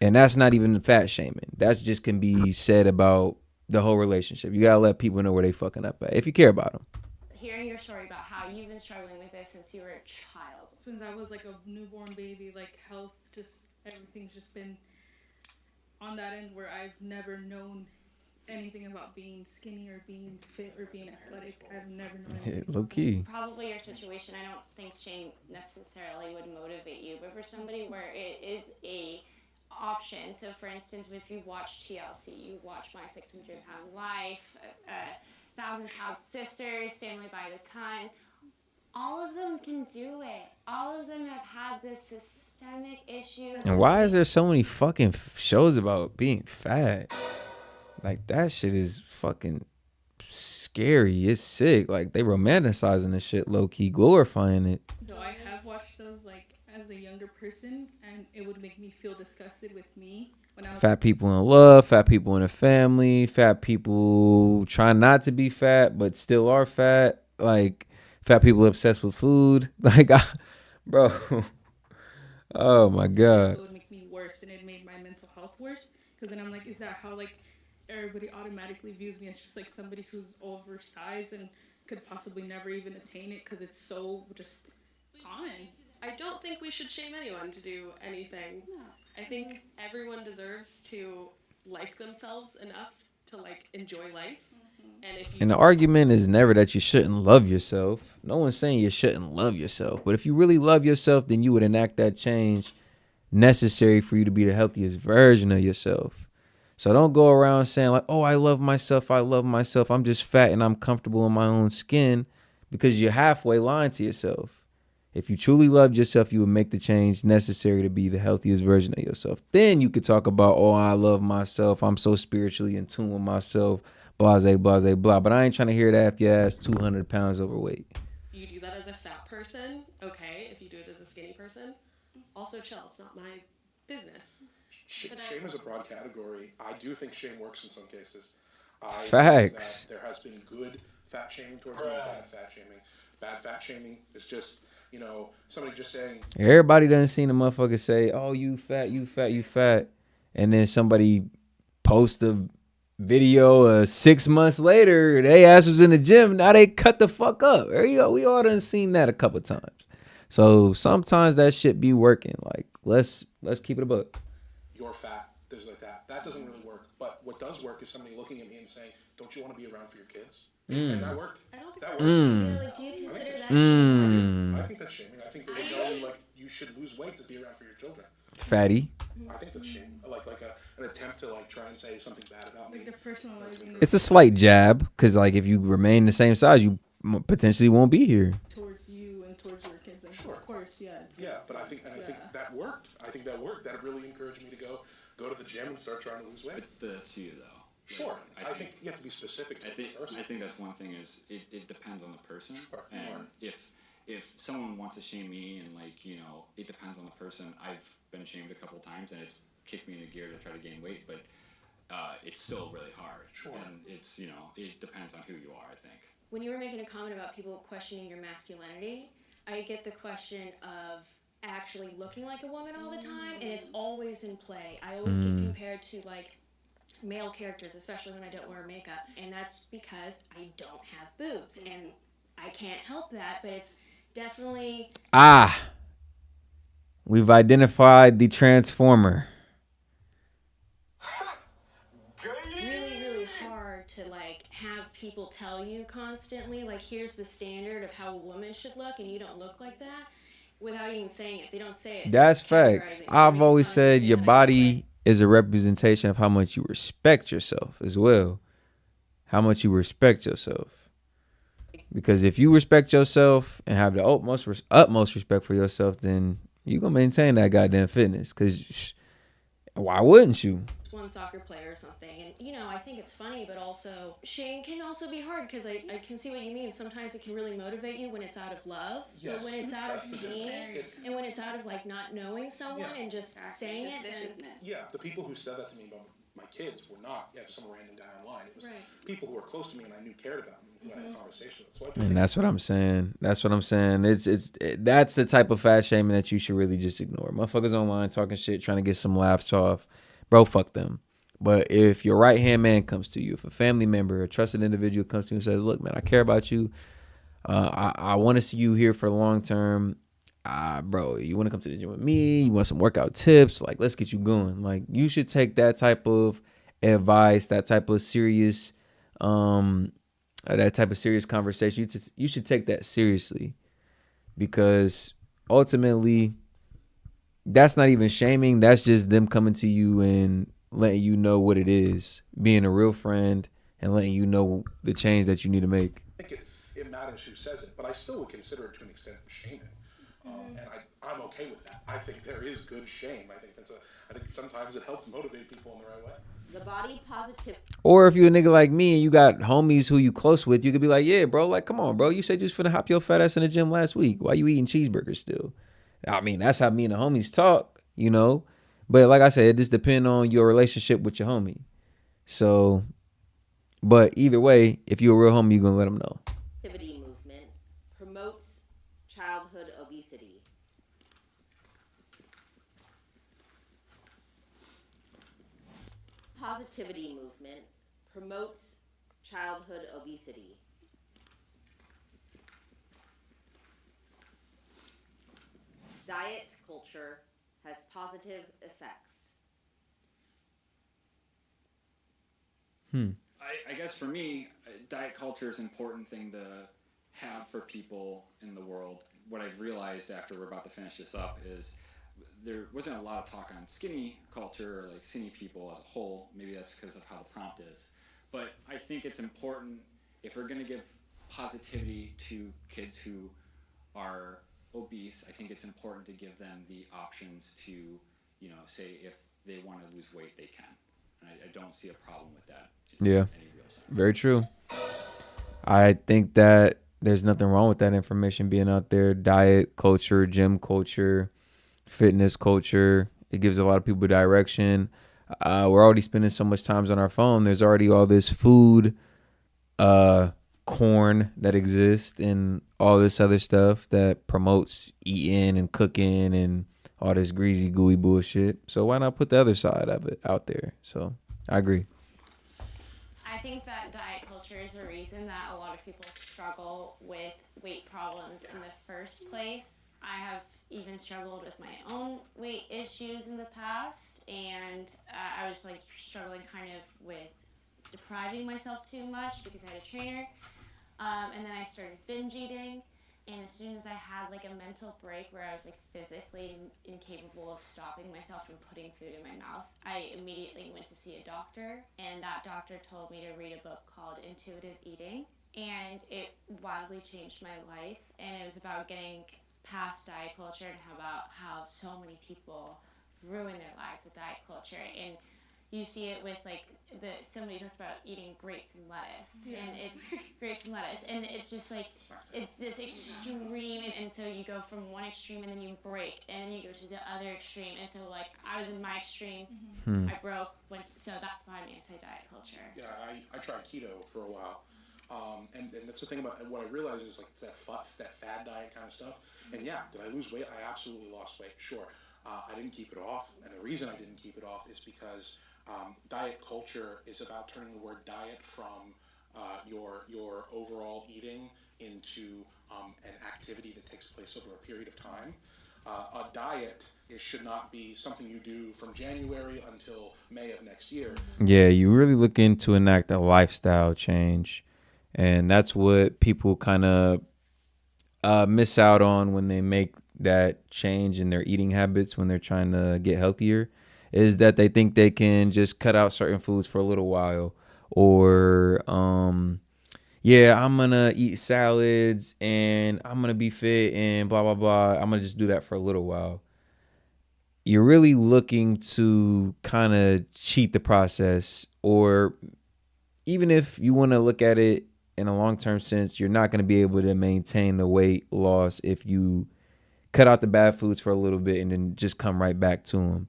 [SPEAKER 1] And that's not even fat shaming. That just can be said about the whole relationship. You gotta let people know where they fucking up at if you care about them.
[SPEAKER 3] Hearing your story about how you've been struggling with this since you were a child.
[SPEAKER 7] Since I was like a newborn baby, like health, just everything's just been on that end where I've never known anything about being skinny or being fit or being athletic. I've never known anything.
[SPEAKER 1] Low key.
[SPEAKER 3] Probably your situation, I don't think shame necessarily would motivate you, but for somebody where it is a option. So for instance, if you watch TLC, you watch My 600-Pound Life, 1,000-Pound Sisters, Family by the Ton, all of them can do it. All of them have had this systemic issue.
[SPEAKER 1] And why is there so many fucking shows about being fat? Like, that shit is fucking scary. It's sick. Like, they romanticizing this shit, low-key glorifying it.
[SPEAKER 7] Though I have watched those like as a younger person, and it would make me feel disgusted with me when I was
[SPEAKER 1] Fat people in love, fat people in a family, fat people trying not to be fat but still are fat. Like, fat people obsessed with food. Like, bro. Oh my God.
[SPEAKER 7] So it would make me worse, and it made my mental health worse. Because then I'm like, is that how like everybody automatically views me as just like somebody who's oversized and could possibly never even attain it because it's so just common?
[SPEAKER 8] I don't think we should shame anyone to do anything. I think everyone deserves to like themselves enough to like enjoy life. And if you
[SPEAKER 1] And the argument is never that you shouldn't love yourself. No one's saying you shouldn't love yourself. But if you really love yourself, then you would enact that change necessary for you to be the healthiest version of yourself. So don't go around saying like, oh, I love myself. I'm just fat and I'm comfortable in my own skin, because you're halfway lying to yourself. If you truly loved yourself, you would make the change necessary to be the healthiest version of yourself. Then you could talk about, oh, I love myself. I'm so spiritually in tune with myself. Blase, blase, blah. But I ain't trying to hear that if your ass 200 pounds overweight.
[SPEAKER 8] you do that as a fat person, okay. If you do it as a skinny person, also chill. It's not my business.
[SPEAKER 5] Shame is a broad category. I do think shame works in some cases. I
[SPEAKER 1] Facts.
[SPEAKER 5] think that there has been good fat shaming towards me and bad fat shaming. Bad fat shaming is just, somebody just saying.
[SPEAKER 1] Everybody done seen a motherfucker say, "Oh, you fat, you fat, you fat," and then somebody post a video 6 months later, they ass was in the gym. Now they cut the fuck up. There you go. We all done seen that a couple times. So sometimes that shit be working. Like let's keep it a buck.
[SPEAKER 5] You're fat. Things like that. That doesn't really work. But what does work is somebody looking at me and saying, "Don't you want to be around for your kids?" And that worked.
[SPEAKER 2] I don't think
[SPEAKER 5] That
[SPEAKER 2] that
[SPEAKER 5] works.
[SPEAKER 2] Yeah, like, do you consider that
[SPEAKER 5] I think that's shaming. I think that like you should lose weight to be around for your children.
[SPEAKER 1] Fatty.
[SPEAKER 5] I think that's shaming. Like an attempt to like try and say something bad about me.
[SPEAKER 7] Like the personalizing
[SPEAKER 1] It's a slight jab because like if you remain the same size, you potentially won't be here.
[SPEAKER 7] towards you and towards your kids. And
[SPEAKER 5] Sure.
[SPEAKER 7] Of course, yeah.
[SPEAKER 5] Yeah, but I think that worked. I think that worked. That really encouraged me to go to the gym and start trying to lose weight.
[SPEAKER 6] That's you though.
[SPEAKER 5] Sure. I think you have to be specific to the person.
[SPEAKER 6] I think that's one thing is it depends on the person.
[SPEAKER 5] Sure.
[SPEAKER 6] And if someone wants to shame me and like, it depends on the person. I've been shamed a couple times and it's kicked me into gear to try to gain weight, but it's still really hard.
[SPEAKER 5] Sure.
[SPEAKER 6] And it's, it depends on who you are, I think.
[SPEAKER 2] When you were making a comment about people questioning your masculinity, I get the question of actually looking like a woman all the time, and it's always in play. I always get compared to like male characters, especially when I don't wear makeup, and that's because I don't have boobs, and I can't help that, but it's definitely
[SPEAKER 1] We've identified the transformer.
[SPEAKER 2] really hard to like have people tell you constantly like here's the standard of how a woman should look, and you don't look like that without even saying it. They don't say it.
[SPEAKER 1] That's facts. I've always said your body is a representation of how much you respect yourself as well. How much you respect yourself. Because if you respect yourself and have the utmost respect for yourself, then you're going to maintain that goddamn fitness. Because why wouldn't you?
[SPEAKER 2] One soccer player or something, and I think it's funny, but also shame can also be hard because I can see what you mean. Sometimes it can really motivate you when it's out of love,
[SPEAKER 5] Yes,
[SPEAKER 2] but when it's out of
[SPEAKER 5] that's the
[SPEAKER 2] pain
[SPEAKER 5] difference.
[SPEAKER 2] and when it's out of like not knowing someone and just saying it, then
[SPEAKER 5] Yeah, the people who said that to me about my kids were not just some random guy online. It was people who were close to me and I knew cared about me, who I had a conversation with. So I do
[SPEAKER 1] And
[SPEAKER 5] think
[SPEAKER 1] that's what I'm saying. That's what I'm saying. That's the type of fat shaming that you should really just ignore. Motherfuckers online talking shit, trying to get some laughs off. Bro, fuck them. But if your right-hand man comes to you, if a family member, a trusted individual comes to you and says, look, man, I care about you. I want to see you here for the long term. Bro, you want to come to the gym with me? You want some workout tips? Like, let's get you going. Like, you should take that type of advice, that type of serious conversation. You should take that seriously, because ultimately that's not even shaming. That's just them coming to you and letting you know what it is, being a real friend and letting you know the change that you need to make.
[SPEAKER 5] I think it matters who says it, but I still would consider it to an extent shaming. And I'm okay with that. I think there is good shame. I think sometimes it helps motivate people in the right way.
[SPEAKER 4] The body positive.
[SPEAKER 1] Or if you a nigga like me and you got homies who you close with, you could be like, yeah, bro, like, come on, bro. You said you was finna hop your fat ass in the gym last week. Why you eating cheeseburgers still? I mean, that's how me and the homies talk, But like I said, it just depends on your relationship with your homie. So, but either way, if you're a real homie, you're going to let them know.
[SPEAKER 4] Activity movement promotes childhood obesity. Positivity movement promotes childhood obesity. Diet culture has positive effects.
[SPEAKER 6] I guess for me, diet culture is an important thing to have for people in the world. What I've realized after we're about to finish this up is there wasn't a lot of talk on skinny culture or like skinny people as a whole. Maybe that's because of how the prompt is. But I think it's important, if we're going to give positivity to kids who are obese, I think it's important to give them the options to, say if they want to lose weight, they can. And I don't see a problem with that.
[SPEAKER 1] Yeah,
[SPEAKER 6] any real sense.
[SPEAKER 1] Very true. I think that there's nothing wrong with that information being out there. Diet culture, gym culture, fitness culture. It gives a lot of people direction. We're already spending so much time on our phone. There's already all this food, uh, corn that exists, and all this other stuff that promotes eating and cooking and all this greasy, gooey bullshit. So why not put the other side of it out there? So I agree.
[SPEAKER 3] I think that diet culture is a reason that a lot of people struggle with weight problems in the first place. I have even struggled with my own weight issues in the past, and I was like struggling kind of with depriving myself too much because I had a trainer. And then I started binge eating. And as soon as I had like a mental break where I was like physically incapable of stopping myself from putting food in my mouth, I immediately went to see a doctor. And that doctor told me to read a book called Intuitive Eating. And it wildly changed my life. And it was about getting past diet culture and about how so many people ruin their lives with diet culture. And you see it with like somebody talked about eating grapes and lettuce, and it's grapes and lettuce, and it's just like it's this extreme, and so you go from one extreme and then you break, and then you go to the other extreme, and so like I was in my extreme, I broke, so that's why I'm anti-diet culture.
[SPEAKER 5] Yeah, I tried keto for a while. And that's the thing about what I realized is like that fad diet kind of stuff. And yeah, did I lose weight? I absolutely lost weight. Sure, I didn't keep it off, and the reason I didn't keep it off is because diet culture is about turning the word diet from your overall eating into an activity that takes place over a period of time. A diet should not be something you do from January until May of next year.
[SPEAKER 1] Yeah, you really looking to enact a lifestyle change, and that's what people kind of miss out on when they make that change in their eating habits when they're trying to get healthier, is that they think they can just cut out certain foods for a little while, or yeah, I'm gonna eat salads and I'm gonna be fit and blah blah blah. I'm gonna just do that for a little while. You're really looking to kind of cheat the process, or even if you want to look at it in a long term sense, you're not going to be able to maintain the weight loss if you cut out the bad foods for a little bit and then just come right back to them.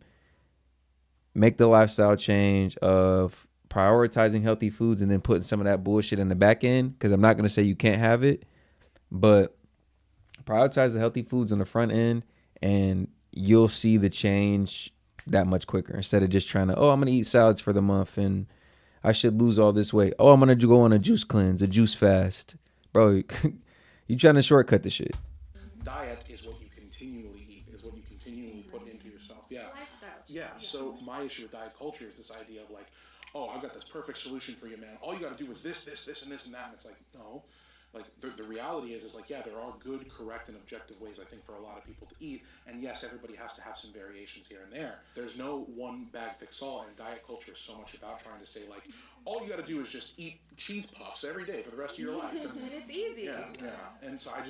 [SPEAKER 1] Make the lifestyle change of prioritizing healthy foods and then putting some of that bullshit in the back end. Because I'm not going to say you can't have it, but prioritize the healthy foods on the front end and you'll see the change that much quicker, instead of just trying to, oh, I'm going to eat salads for the month and I should lose all this weight. Oh, I'm going to go on a juice cleanse, a juice fast. Bro, you trying to shortcut the shit.
[SPEAKER 5] Diet is what you continually eat, is what you continually put into yourself. Yeah.
[SPEAKER 2] Lifestyle.
[SPEAKER 5] Yeah. So my issue with diet culture is this idea of like, oh, I've got this perfect solution for you, man. All you got to do is this, and this, and that. And it's like, no. Like the reality is like, yeah, there are good, correct, and objective ways I think for a lot of people to eat, and yes, everybody has to have some variations here and there. There's no one bag fix all, and diet culture is so much about trying to say like, all you got to do is just eat cheese puffs every day for the rest of your life.
[SPEAKER 2] And it's easy.
[SPEAKER 5] Yeah. And so I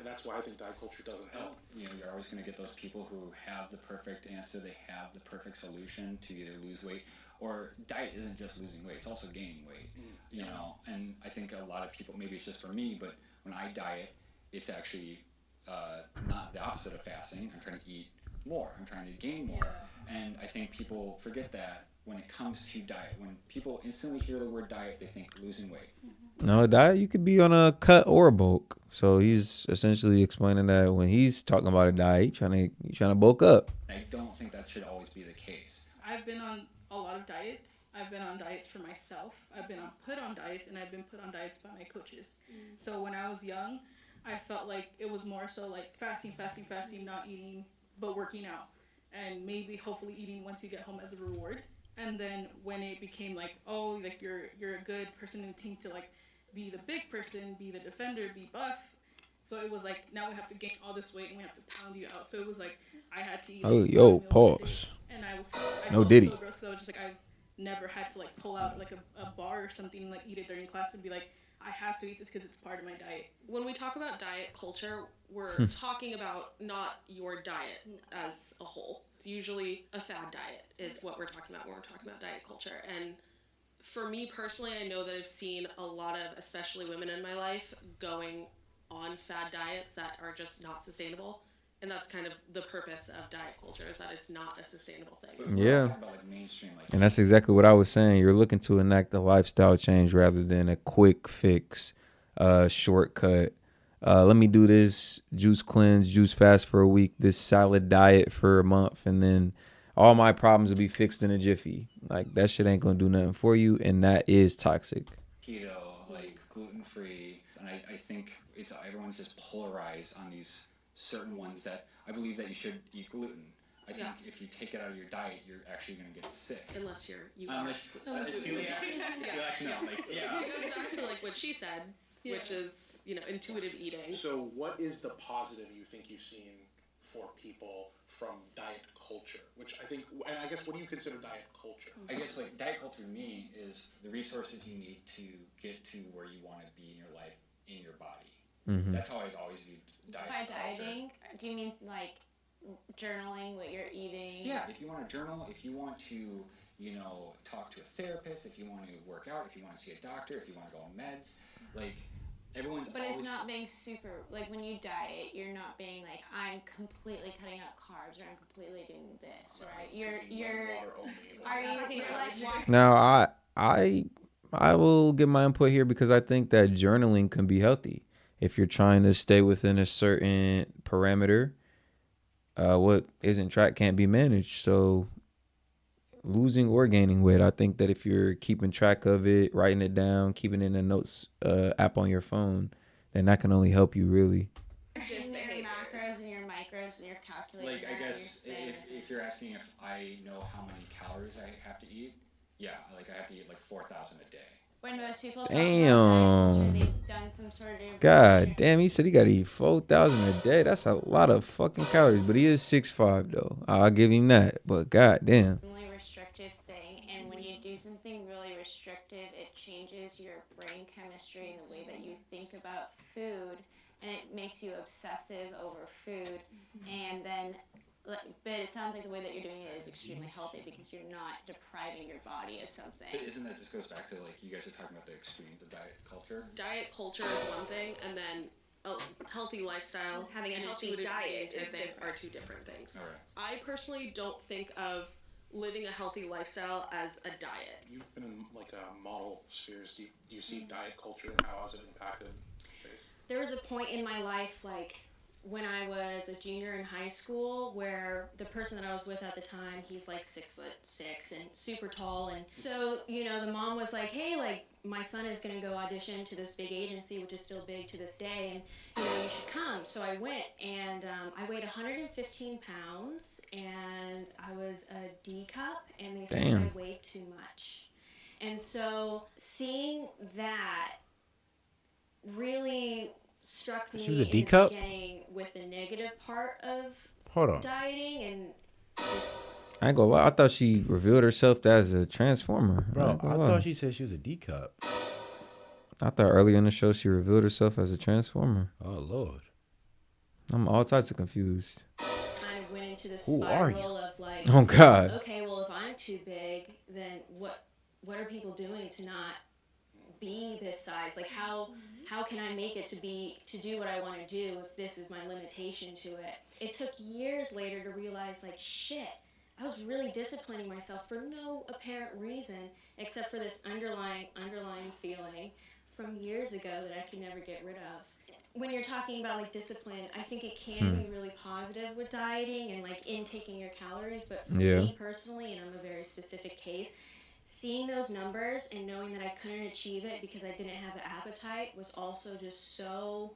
[SPEAKER 5] that's why I think diet culture doesn't help.
[SPEAKER 6] You know, you're always going to get those people who have the perfect answer, they have the perfect solution to either lose weight, or diet isn't just losing weight, it's also gaining weight. You know, and I think a lot of people, maybe it's just for me, but when I diet, it's actually not the opposite of fasting. I'm trying to eat more, I'm trying to gain more. And I think people forget that when it comes to diet. When people instantly hear the word diet, they think losing weight.
[SPEAKER 1] No, a diet, you could be on a cut or a bulk. So he's essentially explaining that when he's talking about a diet, he trying to bulk up.
[SPEAKER 6] I don't think that should always be the case.
[SPEAKER 7] I've been on a lot of diets. I've been on diets for myself. I've been put on diets, and I've been put on diets by my coaches. So when I was young, I felt like it was more so like fasting, not eating, but working out, and maybe hopefully eating once you get home as a reward. And then when it became like, oh, like you're a good person in the team to like be the big person, be the defender, be buff. So it was like, now we have to gain all this weight and we have to pound you out. So it was like I had to eat.
[SPEAKER 1] Oh,
[SPEAKER 7] Like,
[SPEAKER 1] yo,
[SPEAKER 7] 5 meals a day.
[SPEAKER 1] pause.
[SPEAKER 7] And I
[SPEAKER 1] No
[SPEAKER 7] felt
[SPEAKER 1] Diddy.
[SPEAKER 7] so gross because I was just like, I've never had to like pull out like a bar or something and like eat it during class and be like, I have to eat this because it's part of my diet.
[SPEAKER 8] When we talk about diet culture, we're talking about not your diet as a whole. It's usually a fad diet is what we're talking about when we're talking about diet culture. And for me personally, I know that I've seen a lot of, especially women in my life, going on fad diets that are just not sustainable. And that's kind of the purpose of diet culture, is that it's not a sustainable thing.
[SPEAKER 6] But
[SPEAKER 1] Yeah.
[SPEAKER 6] talking about like mainstream, like,
[SPEAKER 1] And that's exactly what I was saying. You're looking to enact a lifestyle change rather than a quick fix, shortcut. Let me do this juice cleanse, juice fast for a week, this salad diet for a month, and then all my problems will be fixed in a jiffy. Like, that shit ain't gonna do nothing for you, and that is toxic.
[SPEAKER 6] keto, like gluten free, and I think it's everyone's just polarized on these certain ones that I believe that you should eat gluten. I think if you take it out of your diet, you're actually going to get sick.
[SPEAKER 8] Unless you're
[SPEAKER 6] celiac, no, like, yeah.
[SPEAKER 8] It goes back to like what she said, which is, intuitive eating.
[SPEAKER 5] So what is the positive you think you've seen for people from diet culture? Which I think, and I guess, what do you consider diet culture?
[SPEAKER 6] I guess like diet culture to me is the resources you need to get to where you want to be in your life, in your body.
[SPEAKER 1] Mm-hmm.
[SPEAKER 6] That's how I've always viewed diet
[SPEAKER 3] By
[SPEAKER 6] culture.
[SPEAKER 3] dieting, do you mean like journaling what you're eating?
[SPEAKER 6] Yeah, if you want to journal, if you want to, talk to a therapist, if you want to work out, if you want to see a doctor, if you want to go on meds, like everyone's.
[SPEAKER 3] But it's not being super, like when you diet, you're not being like, I'm completely cutting out carbs or I'm completely doing this, right? You're like,
[SPEAKER 1] Now, I will give my input here because I think that journaling can be healthy if you're trying to stay within a certain parameter. What isn't tracked can't be managed. So losing or gaining weight, I think that if you're keeping track of it, writing it down, keeping it in a notes app on your phone, then that can only help you really.
[SPEAKER 3] your macros and your micros and your calculator.
[SPEAKER 6] Like, I guess if you're asking if I know how many calories I have to eat, yeah, like I have to eat like 4,000 a day.
[SPEAKER 3] When most people talk
[SPEAKER 1] Damn.
[SPEAKER 3] about diet culture, they've done some sort of
[SPEAKER 1] God damn, he said he got to eat 4,000 a day. That's a lot of fucking calories, but he is 6'5" though. I'll give him that. But god damn.
[SPEAKER 3] really restrictive thing, and when you do something really restrictive, it changes your brain chemistry and the way that you think about food, and it makes you obsessive over food. And then, but it sounds like the way that you're doing it is extremely healthy because you're not depriving your body of something.
[SPEAKER 6] But isn't that just goes back to like you guys are talking about the extremes of diet culture?
[SPEAKER 8] Diet culture is one thing, and then a healthy lifestyle,
[SPEAKER 2] Having a
[SPEAKER 8] and
[SPEAKER 2] healthy
[SPEAKER 8] intuitive
[SPEAKER 2] diet
[SPEAKER 8] eating,
[SPEAKER 2] is
[SPEAKER 8] I think,
[SPEAKER 2] different.
[SPEAKER 8] are two different things.
[SPEAKER 6] All right.
[SPEAKER 8] I personally don't think of living a healthy lifestyle as a diet.
[SPEAKER 5] You've been in like model spheres. Do you see diet culture? How has it impacted space?
[SPEAKER 2] There was a point in my life, like when I was a junior in high school, where the person that I was with at the time, he's like 6'6" and super tall, and so the mom was like, hey, like my son is gonna go audition to this big agency, which is still big to this day, and you should come. So I went, and I weighed 115 pounds, and I was a D cup, and they said I weighed too much. And so seeing that really struck me
[SPEAKER 10] She was a
[SPEAKER 2] in
[SPEAKER 10] D
[SPEAKER 2] the
[SPEAKER 10] cup?
[SPEAKER 2] beginning with the negative part of
[SPEAKER 10] Hold on.
[SPEAKER 2] dieting, and just,
[SPEAKER 1] I ain't gonna lie. I thought she revealed herself as a transformer.
[SPEAKER 10] Bro, I thought she said she was a D cup.
[SPEAKER 1] I thought earlier in the show she revealed herself as a transformer.
[SPEAKER 10] Oh, Lord.
[SPEAKER 1] I'm all types of confused.
[SPEAKER 2] kind of went into this
[SPEAKER 10] Who are
[SPEAKER 2] spiral of like,
[SPEAKER 1] Oh God.
[SPEAKER 2] okay, well if I'm too big, then what are people doing to not be this size? Like how can I make it to do what I want to do if this is my limitation to it? It took years later to realize, like, shit, I was really disciplining myself for no apparent reason except for this underlying feeling from years ago that I could never get rid of. When you're talking about like discipline, I think it can be really positive with dieting and like intaking your calories, but for me personally, and I'm a very specific case, seeing those numbers and knowing that I couldn't achieve it because I didn't have the appetite was also just so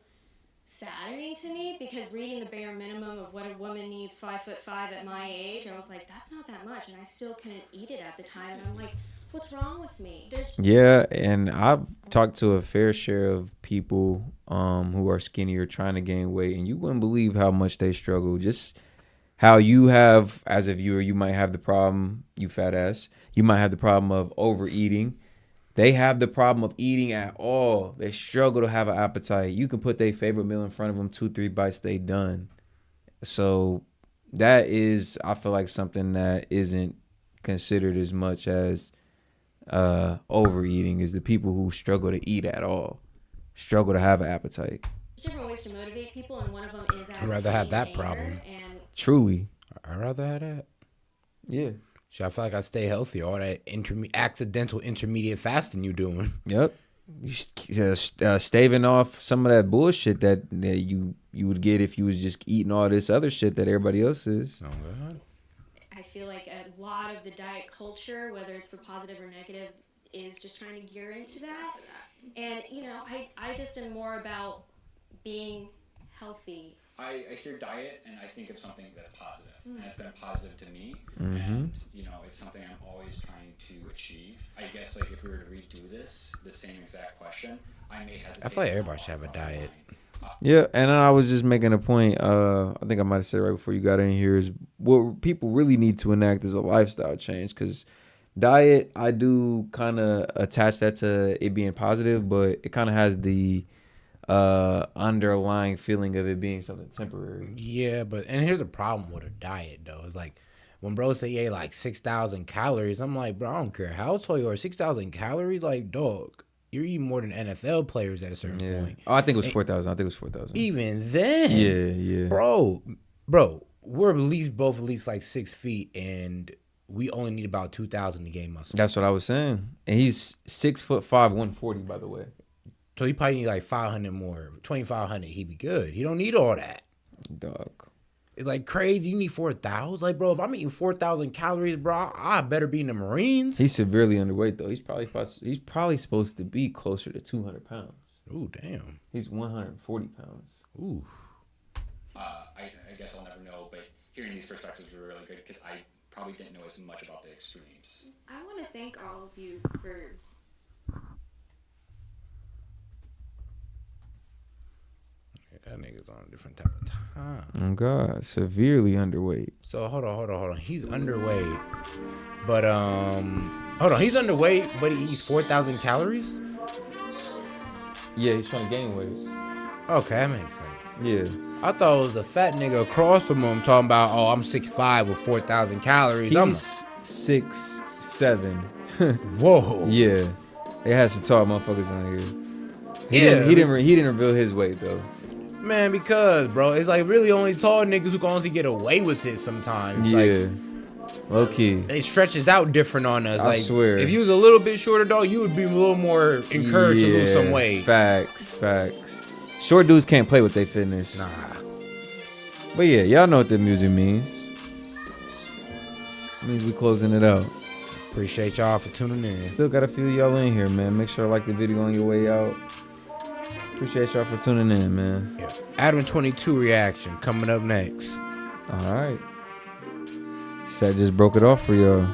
[SPEAKER 2] saddening to me, because reading the bare minimum of what a woman needs 5'5" at my age, I was like, that's not that much, and I still couldn't eat it at the time, and I'm like, what's wrong with me?
[SPEAKER 1] Yeah, and I've talked to a fair share of people who are skinnier trying to gain weight, and you wouldn't believe how much they struggle. Just how you have, as a viewer, you might have the problem, you fat ass, you might have the problem of overeating. They have the problem of eating at all. They struggle to have an appetite. You can put their favorite meal in front of them, 2-3 bites, they done. So that is, I feel like, something that isn't considered as much as overeating, is the people who struggle to eat at all, struggle to have an appetite.
[SPEAKER 2] There's different ways to motivate people, and one of them is bad.
[SPEAKER 10] I'd rather have that
[SPEAKER 2] anger,
[SPEAKER 10] problem.
[SPEAKER 2] And
[SPEAKER 1] Truly.
[SPEAKER 10] I'd rather have that.
[SPEAKER 1] Yeah.
[SPEAKER 10] Shit, I feel like I stay healthy. All that accidental intermediate fasting you doing.
[SPEAKER 1] Yep. You staving off some of that bullshit that you would get if you was just eating all this other shit that everybody else is.
[SPEAKER 10] Oh, God.
[SPEAKER 2] I feel like a lot of the diet culture, whether it's for positive or negative, is just trying to gear into that. And, you know, I just am more about being healthy.
[SPEAKER 6] I hear diet and I think of something that's positive, and it's been positive to me.
[SPEAKER 1] Mm-hmm.
[SPEAKER 6] And you know, it's something I'm always trying to achieve. I guess like if we were to redo the same exact question, I may hesitate.
[SPEAKER 10] I feel like everybody should have a diet.
[SPEAKER 1] Yeah, and I was just making a point. I think I might have said it right before you got in here is what people really need to enact is a lifestyle change. Because diet, I do kind of attach that to it being positive, but it kind of has the underlying feeling of it being something temporary.
[SPEAKER 10] Yeah, and here's the problem with a diet though. It's like when bro say he ate like 6,000 calories, I'm like, bro, I don't care how tall you are, 6,000 calories, like, dog, you're eating more than NFL players at a certain point.
[SPEAKER 1] Oh, I think it was 4,000. I think it was 4,000.
[SPEAKER 10] Even then,
[SPEAKER 1] yeah,
[SPEAKER 10] bro, we're at least like 6 feet, and we only need about 2,000 to gain muscle.
[SPEAKER 1] That's what I was saying. And he's 6'5", 140, by the way.
[SPEAKER 10] So he probably need like 500 more, 2,500. He'd be good. He don't need all that.
[SPEAKER 1] Dog.
[SPEAKER 10] It's like crazy. You need 4,000. Like, bro, if I'm eating 4,000 calories, bro, I better be in the Marines.
[SPEAKER 1] He's severely underweight though. He's probably supposed to be closer to 200 pounds.
[SPEAKER 10] Ooh, damn.
[SPEAKER 1] He's 140 pounds.
[SPEAKER 10] Ooh.
[SPEAKER 6] I guess I'll never know, but hearing these perspectives were really good because I probably didn't know as much about the extremes.
[SPEAKER 2] I want to thank all of you for
[SPEAKER 10] That nigga's on a different type of time.
[SPEAKER 1] Oh God, severely underweight.
[SPEAKER 10] So hold on. He's underweight, but hold on. He's underweight, but he eats 4,000 calories.
[SPEAKER 1] Yeah, he's trying to gain weight.
[SPEAKER 10] Okay, that makes sense.
[SPEAKER 1] Yeah.
[SPEAKER 10] I thought it was the fat nigga across from him talking about, oh, I'm 6'5" with 4,000 calories.
[SPEAKER 1] He's 6'7".
[SPEAKER 10] Whoa.
[SPEAKER 1] Yeah. They had some tall motherfuckers on here. He didn't reveal his weight though.
[SPEAKER 10] Man, because, bro, it's like really only tall niggas who can honestly get away with it sometimes.
[SPEAKER 1] Yeah.
[SPEAKER 10] Like,
[SPEAKER 1] low key.
[SPEAKER 10] It stretches out different on us.
[SPEAKER 1] I swear.
[SPEAKER 10] If you was a little bit shorter, dog, you would be a little more encouraged to lose some weight.
[SPEAKER 1] Facts. Short dudes can't play with their fitness.
[SPEAKER 10] Nah.
[SPEAKER 1] But yeah, y'all know what the music means. It means we closing it out.
[SPEAKER 10] Appreciate y'all for tuning in.
[SPEAKER 1] Still got a few of y'all in here, man. Make sure to like the video on your way out. Appreciate y'all for tuning in, man.
[SPEAKER 10] Yeah. Adam 22 reaction coming up next.
[SPEAKER 1] All right. S.E.T just broke it off for y'all.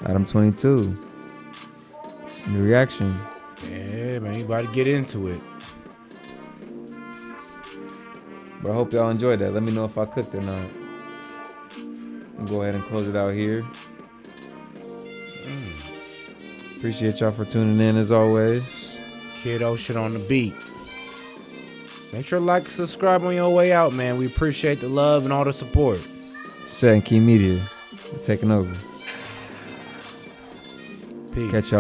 [SPEAKER 1] Adam 22. New reaction.
[SPEAKER 10] Yeah, man, you about to get into it.
[SPEAKER 1] But I hope y'all enjoyed that. Let me know if I cooked or not. I'll go ahead and close it out here. Appreciate y'all for tuning in as always.
[SPEAKER 10] Kiddo shit on the beat. Make sure to like and subscribe on your way out, man. We appreciate the love and all the support.
[SPEAKER 1] S.E.T and Key Media. We're taking over.
[SPEAKER 10] Peace.
[SPEAKER 1] Catch y'all.